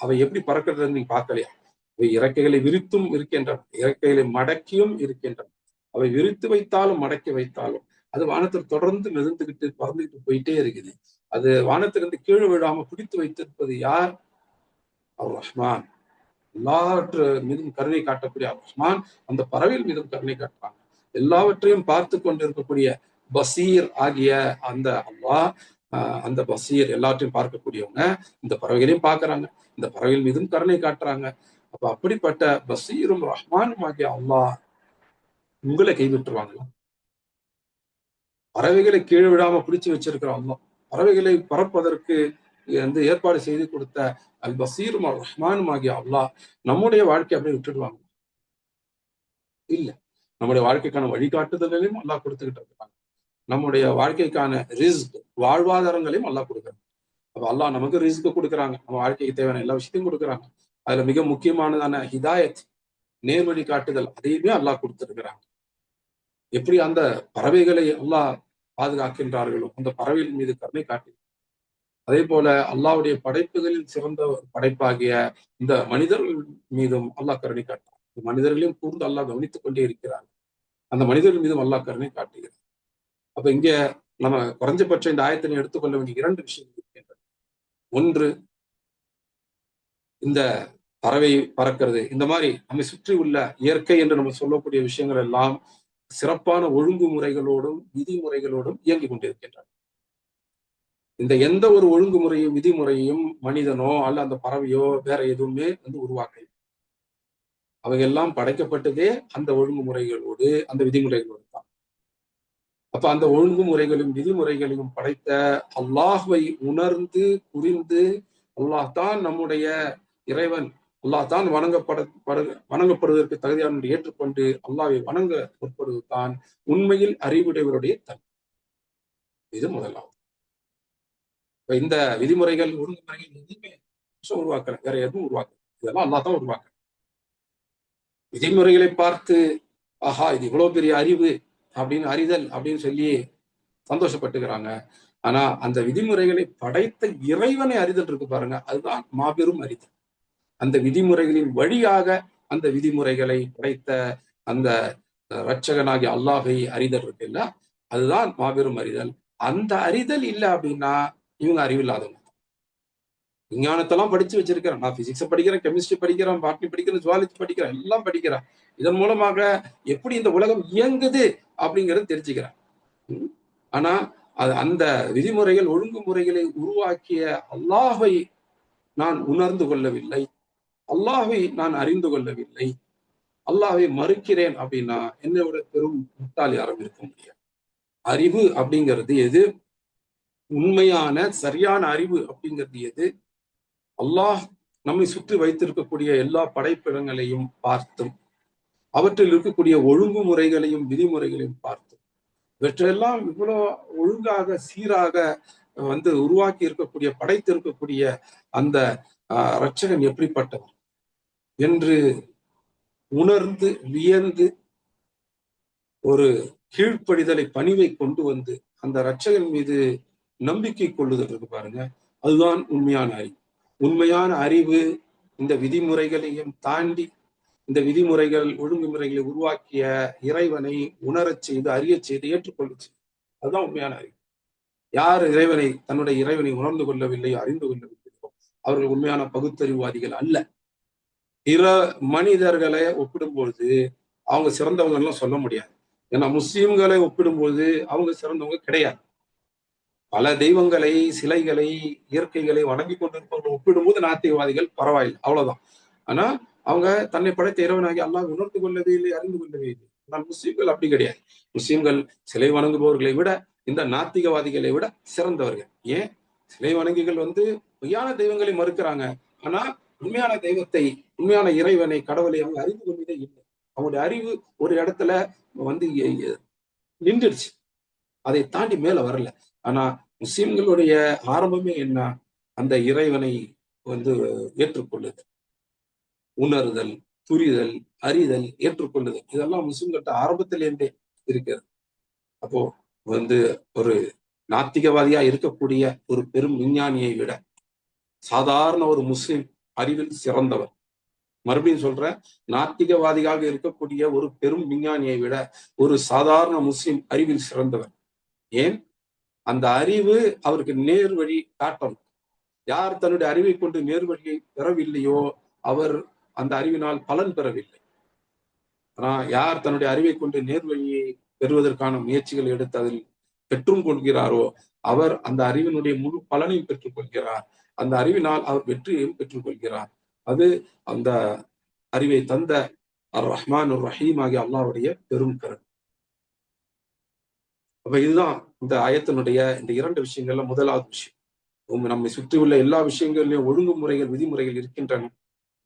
அவை எப்படி பறக்கிறதுன்னு நீங்க பார்க்கலையா? அவை இறக்கைகளை விரித்தும் இருக்கின்றன, இறக்கைகளை மடக்கியும் இருக்கின்றன. அவை விரித்து வைத்தாலும் மடக்கி வைத்தாலும் அது வானத்தில் தொடர்ந்து மிதந்துகிட்டு பறந்துகிட்டு போயிட்டே இருக்குது. அது வானத்திலிருந்து கீழே விழாம பிடித்து வைத்திருப்பது யார்? அர் ரஹ்மான். எல்லாவற்று மீதும் கருணை காட்டக்கூடிய அர் ரஹ்மான் அந்த பறவைகள் மீதும் கருணை காட்டுறாங்க. எல்லாவற்றையும் பார்த்து கொண்டிருக்கக்கூடிய பசீர் ஆகிய அந்த அல்லாஹ், அந்த பசீர் எல்லாவற்றையும் பார்க்கக்கூடியவங்க இந்த பறவைகளையும் பார்க்கறாங்க, இந்த பறவைகள் மீதும் கருணை காட்டுறாங்க. அப்ப அப்படிப்பட்ட பசீரும் ரஹ்மானும் ஆகிய அல்லாஹ் உங்களை கைவிட்டுருவாங்களா? பறவைகளை கீழே விடாம பிடிச்சு வச்சிருக்கிறோம் அல்லாஹ், பறவைகளை பறப்பதற்கு வந்து ஏற்பாடு செய்து கொடுத்த அல் பசீரும் அல் ரஹ்மானும் ஆகிய அல்லாஹ் நம்முடைய வாழ்க்கை அப்படியே விட்டுடுவாங்க? இல்ல. நம்முடைய வாழ்க்கைக்கான வழிகாட்டுதல்களையும் அல்லாஹ் கொடுத்துக்கிட்டு இருக்காங்க. நம்முடைய வாழ்க்கைக்கான ரிஸ்க், வாழ்வாதாரங்களையும் அல்லாஹ் கொடுக்குறாங்க. அப்ப அல்லாஹ் நமக்கு ரிஸ்க் கொடுக்குறாங்க, நம்ம வாழ்க்கைக்கு தேவையான எல்லா விஷயத்தையும் கொடுக்குறாங்க. அதுல மிக முக்கியமானதான ஹிதாயத், நேர்வழி காட்டுதல், அதையுமே அல்லாஹ் கொடுத்துருக்கிறாங்க. எப்படி அந்த பறவைகளை அல்லாஹ் பாதுகாக்கின்றார்களோ அந்த பறவைகள் மீது கருணை காட்டி, அதே போல அல்லாஹ்வுடைய படைப்புகளில் சிறந்த படைப்பாகிய இந்த மனிதர்கள் மீதும் அல்லாஹ் கருணை காட்டுறார். மனிதர்களையும் கூர்ந்து அல்லாஹ் கவனித்துக் கொண்டே இருக்கிறார். அந்த மனிதர்கள் மீதும் அல்லாஹ் கருணை காட்டுகிறார். அப்ப இங்க நம்ம குறைஞ்சபட்சம் இந்த ஆயத்தினை எடுத்துக்கொள்ள வேண்டிய 2 விஷயங்கள் இருக்கின்றன. ஒன்று, இந்த பறவை பறக்கிறது, இந்த மாதிரி நம்மை சுற்றி உள்ள இயற்கை என்று நம்ம சொல்லக்கூடிய விஷயங்கள் எல்லாம் சிறப்பான ஒழுங்குமுறைகளோடும் விதிமுறைகளோடும் இயங்கிக் கொண்டிருக்கின்றன. இந்த எந்த ஒரு ஒழுங்குமுறையும் விதிமுறையும் மனிதனோ அல்ல அந்த பறவையோ வேற எதுவுமே வந்து உருவாக்கல. அவையெல்லாம் படைக்கப்பட்டதே அந்த ஒழுங்குமுறைகளோடு, அந்த விதிமுறைகளோடு தான். அப்ப அந்த ஒழுங்குமுறைகளையும் விதிமுறைகளையும் படைத்த அல்லாஹ்வை உணர்ந்து புரிந்து, அல்லாஹ் தான் நம்முடைய இறைவன், அல்லாஹ் தான் வணங்கப்படுவதற்கு தகுதியான ஏற்றுக்கொண்டு அல்லாஹ்வை வணங்க முற்படுவது தான் உண்மையில் அறிவுடையவருடைய தன்மை. இது முதலாவது. இந்த விதிமுறைகள், ஒழுங்குமுறைகள் எதுவுமே உருவாக்கல, வேற எதுவும் உருவாக்கல. இதெல்லாம் அல்லாஹ் தான் உருவாக்க. விதிமுறைகளை பார்த்து ஆஹா இது இவ்வளவு பெரிய அறிவு அப்படின்னு, அறிதல் அப்படின்னு சொல்லி சந்தோஷப்பட்டுக்கிறாங்க. ஆனா அந்த விதிமுறைகளை படைத்த இறைவனை அறிதல் இருக்கு பாருங்க, அதுதான் மாபெரும் அறிதல். அந்த விதிமுறைகளின் வழியாக அந்த விதிமுறைகளை படைத்த அந்த இரட்சகனாகிய அல்லாஹை அறிதல் இருக்குல்ல, அதுதான் மாபெரும் அறிதல். அந்த அறிதல் இல்லை அப்படின்னா இவங்க அறிவில்லாதவங்க. விஞ்ஞானத்தெல்லாம் படிச்சு வச்சிருக்கிறேன், நான் பிசிக்ஸை படிக்கிறேன், கெமிஸ்ட்ரி படிக்கிறேன், பாட்னி படிக்கிறேன், ஜுவாலஜி படிக்கிறேன், எல்லாம் படிக்கிறேன். இதன் மூலமாக எப்படி இந்த உலகம் இயங்குது அப்படிங்கிறது தெரிஞ்சுக்கிறேன். ஆனா அது அந்த விதிமுறைகள், ஒழுங்குமுறைகளை உருவாக்கிய அல்லாஹை நான் உணர்ந்து கொள்ளவில்லை, அல்லாஹை நான் அறிந்து கொள்ளவில்லை, அல்லாஹை மறுக்கிறேன் அப்படின்னா என்னோட பெரும் முட்டாள் யாரும் இருக்க முடியாது. அறிவு அப்படிங்கிறது எது? உண்மையான சரியான அறிவு அப்படிங்கிறது எது? அல்லாஹ் நம்மை சுற்றி வைத்திருக்கக்கூடிய எல்லா படைப்பிடங்களையும் பார்த்தும், அவற்றில் இருக்கக்கூடிய ஒழுங்குமுறைகளையும் விதிமுறைகளையும் பார்த்தும், இவற்றையெல்லாம் இவ்வளவு ஒழுங்காக சீராக வந்து உருவாக்கி இருக்கக்கூடிய, படைத்திருக்கக்கூடிய அந்த இரட்சகன் எப்படிப்பட்டவர் என்று உணர்ந்து வியந்து ஒரு கீழ்ப்படிதலை, பணிவை கொண்டு வந்து அந்த இரட்சகன் மீது நம்பிக்கை கொள்ளுதல் இருக்கு பாருங்க, அதுதான் உண்மையான அறிவு. உண்மையான அறிவு இந்த விதிமுறைகளையும் தாண்டி, இந்த விதிமுறைகள் ஒழுங்குமுறைகளை உருவாக்கிய இறைவனை உணரச் செய்து, அறியச் செய்து, ஏற்றுக்கொள்ளுச்சு. அதுதான் உண்மையான அறிவு. யார் தன்னுடைய இறைவனை உணர்ந்து கொள்ளவில்லையோ, அறிந்து கொள்ளவில்லையோ, அவர்கள் உண்மையான பகுத்தறிவாதிகள் அல்ல. பிற மனிதர்களை ஒப்பிடும்பொழுது அவங்க சிறந்தவங்க எல்லாம் சொல்ல முடியாது. ஏன்னா முஸ்லிம்களை ஒப்பிடும்போது அவங்க சிறந்தவங்க கிடையாது. பல தெய்வங்களை, சிலைகளை, இயற்கைகளை வணங்கி கொண்டிருப்பவர்கள் ஒப்பிடும்போது நாத்திகவாதிகள் பரவாயில்லை, அவ்வளவுதான். ஆனா அவங்க தன்னை படைத்த இறைவனாகி அல்லாஹ் உணர்ந்து கொள்ளவே இல்லை, அறிந்து கொள்ளவே இல்லை. ஆனால் முஸ்லிம்கள் அப்படி கிடையாது. முஸ்லிம்கள் சிலை வணங்குபவர்களை விட, இந்த நாத்திகவாதிகளை விட சிறந்தவர்கள். ஏன்? சிலை வணங்கிகள் பொய்யான தெய்வங்களை மறுக்கிறாங்க. ஆனா உண்மையான தெய்வத்தை, உண்மையான இறைவனை, கடவுளை அவங்க அறிந்து கொண்டதே இல்லை. அவங்களுடைய அறிவு ஒரு இடத்துல நின்றுடுச்சு, அதை தாண்டி மேல வரல. ஆனா முஸ்லிம்களுடைய ஆரம்பமே என்ன? அந்த இறைவனை ஏற்றுக்கொள்ளுதல், உணர்தல், புரிதல், அறிதல், ஏற்றுக்கொள்ளுதல், இதெல்லாம் முஸ்லிம்கிட்ட ஆரம்பத்திலேருந்தே இருக்கிறது. அப்போ ஒரு நாத்திகவாதியா இருக்கக்கூடிய ஒரு பெரும் விஞ்ஞானியை விட சாதாரண ஒரு முஸ்லிம் அறிவில் சிறந்தவர். மறுபடியும் சொல்றேன், நாத்திகவாதியாக இருக்கக்கூடிய ஒரு பெரும் விஞ்ஞானியை விட ஒரு சாதாரண முஸ்லிம் அறிவில் சிறந்தவர். ஏன்? அந்த அறிவு அவருக்கு நேர் வழி காட்டணும். யார் தன்னுடைய அறிவை கொண்டு நேர் வழியை பெறவில்லையோ அவர் அந்த அறிவினால் பலன் பெறவில்லை. ஆனா யார் தன்னுடைய அறிவை கொண்டு நேர் வழியை பெறுவதற்கான முயற்சிகள் எடுத்து அதில் பெற்றும் கொள்கிறாரோ அவர் அந்த அறிவினுடைய முழு பலனையும் பெற்றுக் கொள்கிறார். அந்த அறிவினால் அவர் வெற்றியையும் பெற்றுக் கொள்கிறார். அது அந்த அறிவை தந்த அர் ரஹ்மான் ரஹீம் ஆகிய அல்லாஹ்வுடைய பெரும் கருணை. அப்ப இதுதான் இந்த ஆயத்தினுடைய இந்த 2 விஷயங்கள்ல முதலாவது விஷயம். நம்மை சுற்றியுள்ள எல்லா விஷயங்களிலும் ஒழுங்குமுறைகள், விதிமுறைகள் இருக்கின்றன.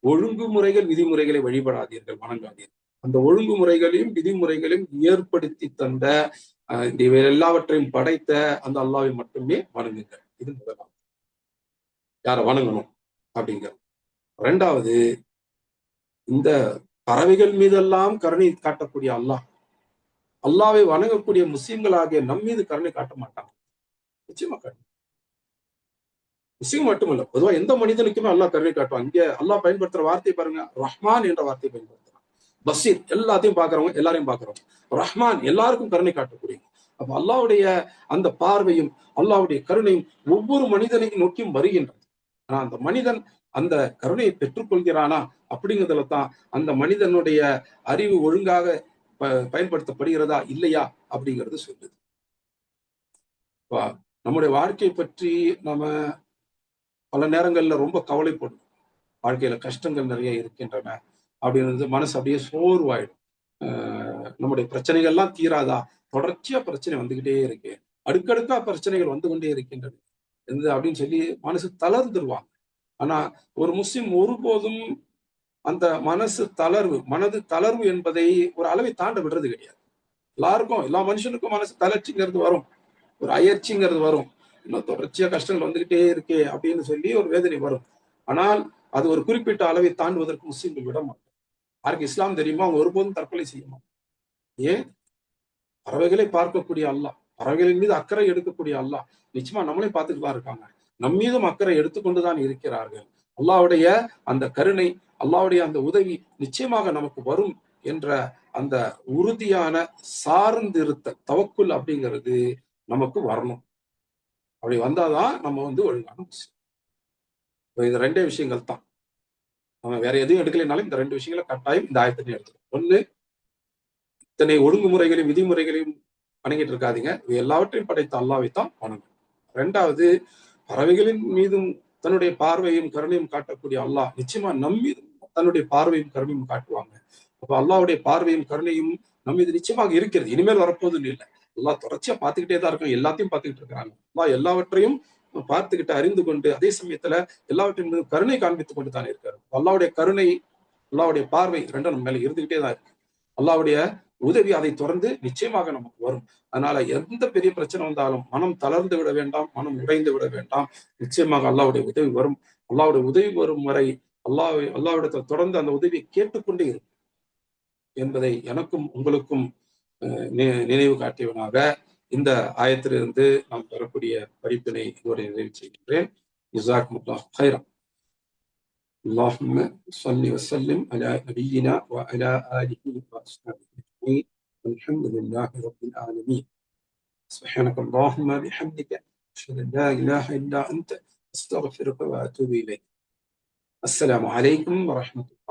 ஒழுங்குமுறைகள், விதிமுறைகளை வழிபடாதீர்கள், வணங்காதீர்கள். அந்த ஒழுங்குமுறைகளையும் விதிமுறைகளையும் ஏற்படுத்தி தந்த எல்லாவற்றையும் படைத்த அந்த அல்லாஹ்வை மட்டுமே வணங்குங்கள். இது முதலாவது. யாரை வணங்கணும் அப்படிங்கிறது. 2வது, இந்த பறவைகள் மீதெல்லாம் கருணை காட்டக்கூடிய அல்லாஹ்வை வணங்கக்கூடிய முஸ்லிம்களாகிய நம் மீது கருணை காட்ட மாட்டாங்க. நிச்சயமா காட்டும். முஸ்லிம் மட்டுமல்ல, பொதுவா எந்த மனிதனுக்குமே அல்லாஹ் கருணை காட்டுவான். இங்க அல்லாஹ் பயன்படுத்துற வார்த்தை பாருங்க, ரஹ்மான் என்ற வார்த்தையை பயன்படுத்துறான். பஷீர் எல்லாத்தையும் பாக்குறவங்க, எல்லாரையும் பாக்குறவங்க. ரஹ்மான் எல்லாருக்கும் கருணை காட்டக்கூடிய. அப்ப அல்லாஹ்வுடைய அந்த பார்வையும் அல்லாஹ்வுடைய கருணையும் ஒவ்வொரு மனிதனையும் நோக்கியும் வருகின்றது. ஆனா அந்த மனிதன் அந்த கருணையை பெற்றுக்கொள்கிறானா அப்படிங்கிறதுல தான் அந்த மனிதனுடைய அறிவு ஒழுங்காக பயன்படுத்தப்படுகிறதா இல்லையா அப்படிங்கிறது சொல்லுது. நம்முடைய வாழ்க்கையை பற்றி நம்ம பல நேரங்கள்ல ரொம்ப கவலைப்படும். வாழ்க்கையில கஷ்டங்கள் நிறைய இருக்கின்றன அப்படின்னு மனசு அப்படியே சோர்வாயிடும். நம்முடைய பிரச்சனைகள்லாம் தீராதா? தொடர்ச்சியா பிரச்சனை வந்துகிட்டே இருக்கு, அடுக்கடுக்கா பிரச்சனைகள் வந்து கொண்டே இருக்கின்றது அப்படின்னு சொல்லி மனசு தளர்ந்துருவாங்க. ஆனா ஒரு முஸ்லிம் ஒருபோதும் அந்த மனது தளர்வு என்பதை ஒரு அளவை தாண்ட விடுறது கிடையாது. எல்லாருக்கும், எல்லா மனுஷனுக்கும் மனசு தளர்ச்சிங்கிறது வரும், ஒரு அயற்சிங்கிறது வரும். இன்னும் தொடர்ச்சியா கஷ்டங்கள் வந்துகிட்டே இருக்கே அப்படின்னு சொல்லி ஒரு வேதனை வரும். ஆனால் அது ஒரு குறிப்பிட்ட அளவை தாண்டுவதற்கு முஸ்லிம்கள் விட மாட்டாங்க. யாருக்கு இஸ்லாம் தெரியுமோ அவங்க ஒருபோதும் தற்கொலை செய்ய மாட்டாங்க. ஏன்? பறவைகளை பார்க்கக்கூடிய அல்லாஹ், பறவைகளின் மீது அக்கறை எடுக்கக்கூடிய அல்லாஹ் நிச்சயமா நம்மளையும் பார்த்துட்டு தான் இருக்காங்க. நம் மீதும் அக்கறை எடுத்துக்கொண்டுதான் இருக்கிறார்கள். அல்லாஹ்வுடைய அந்த கருணை, அல்லாஹ்வுடைய அந்த உதவி நிச்சயமாக நமக்கு வரும் என்ற அந்த உறுதியான சார்ந்திருத்த தவக்குல் அப்படிங்கிறது நமக்கு வரணும். அப்படி வந்தாதான் நம்ம ஒழுங்கான முஸ்லிம். இது 2 விஷயங்கள் தான். நம்ம வேற எதையும் எடுக்கலைனாலும் இந்த 2 விஷயங்களை கட்டாயம் இந்த ஆயத்தினை எடுத்துக்கணும். ஒண்ணு, இத்தனை ஒழுங்குமுறைகளையும் விதிமுறைகளையும் வணங்கிட்டு இருக்காதீங்க, எல்லாவற்றையும் படைத்த அல்லாஹ்வை தான் வணங்கும். 2வது, பறவைகளின் மீதும் தன்னுடைய பார்வையும் கருணையும் காட்டக்கூடிய அல்லாஹ் நிச்சயமா நம் மீதும் தன்னுடைய பார்வையும் கருணையும் காட்டுவாங்க. அப்ப அல்லாஹ்வுடைய பார்வையும் கருணையும் நம் மீது நிச்சயமாக இருக்கிறது. இனிமேல் வரப்போதுன்னு இல்லை, அல்லாஹ் தொடர்ச்சியா பார்த்துக்கிட்டே தான் இருக்காங்க, எல்லாத்தையும் பார்த்துக்கிட்டு இருக்காங்க. அல்லாஹ் எல்லாவற்றையும் பார்த்துக்கிட்டு அறிந்து கொண்டு அதே சமயத்துல எல்லாவற்றின் மீது கருணை காண்பித்துக் கொண்டு தான் இருக்காரு. அல்லாஹ்வுடைய கருணை, அல்லாஹ்வுடைய பார்வை 2 நம்ம மேல இருந்துகிட்டே தான் இருக்கு. அல்லாஹ்வுடைய உதவி அதை தொடர்ந்து நிச்சயமாக நமக்கு வரும். அதனால எந்த பெரிய பிரச்சனை வந்தாலும் மனம் தளர்ந்து விட வேண்டாம், மனம் உடைந்து விட வேண்டாம். நிச்சயமாக அல்லாஹ்வுடைய உதவி வரும். அல்லாஹ்வுடைய உதவி வரும் வரை அல்லாஹ்விடத்தில் தொடர்ந்து அந்த உதவியை கேட்டுக்கொண்டே இருக்கும் என்பதை எனக்கும் உங்களுக்கும் நினைவு காட்டியவனாக இந்த ஆயத்திலிருந்து நாம் பெறக்கூடிய படிப்பினை இதுவரை நிறைவு செய்கின்றேன். ஜஸாக்குமுல்லாஹ் ஹைரன். اللهم صل وسلم على نبينا وعلى آله وأصحابه أجمعين والحمد لله رب العالمين. سبحانك اللهم بحمدك أشهد أن لا إله إلا أنت أستغفرك وأتوب إليك. السلام عليكم ورحمة الله.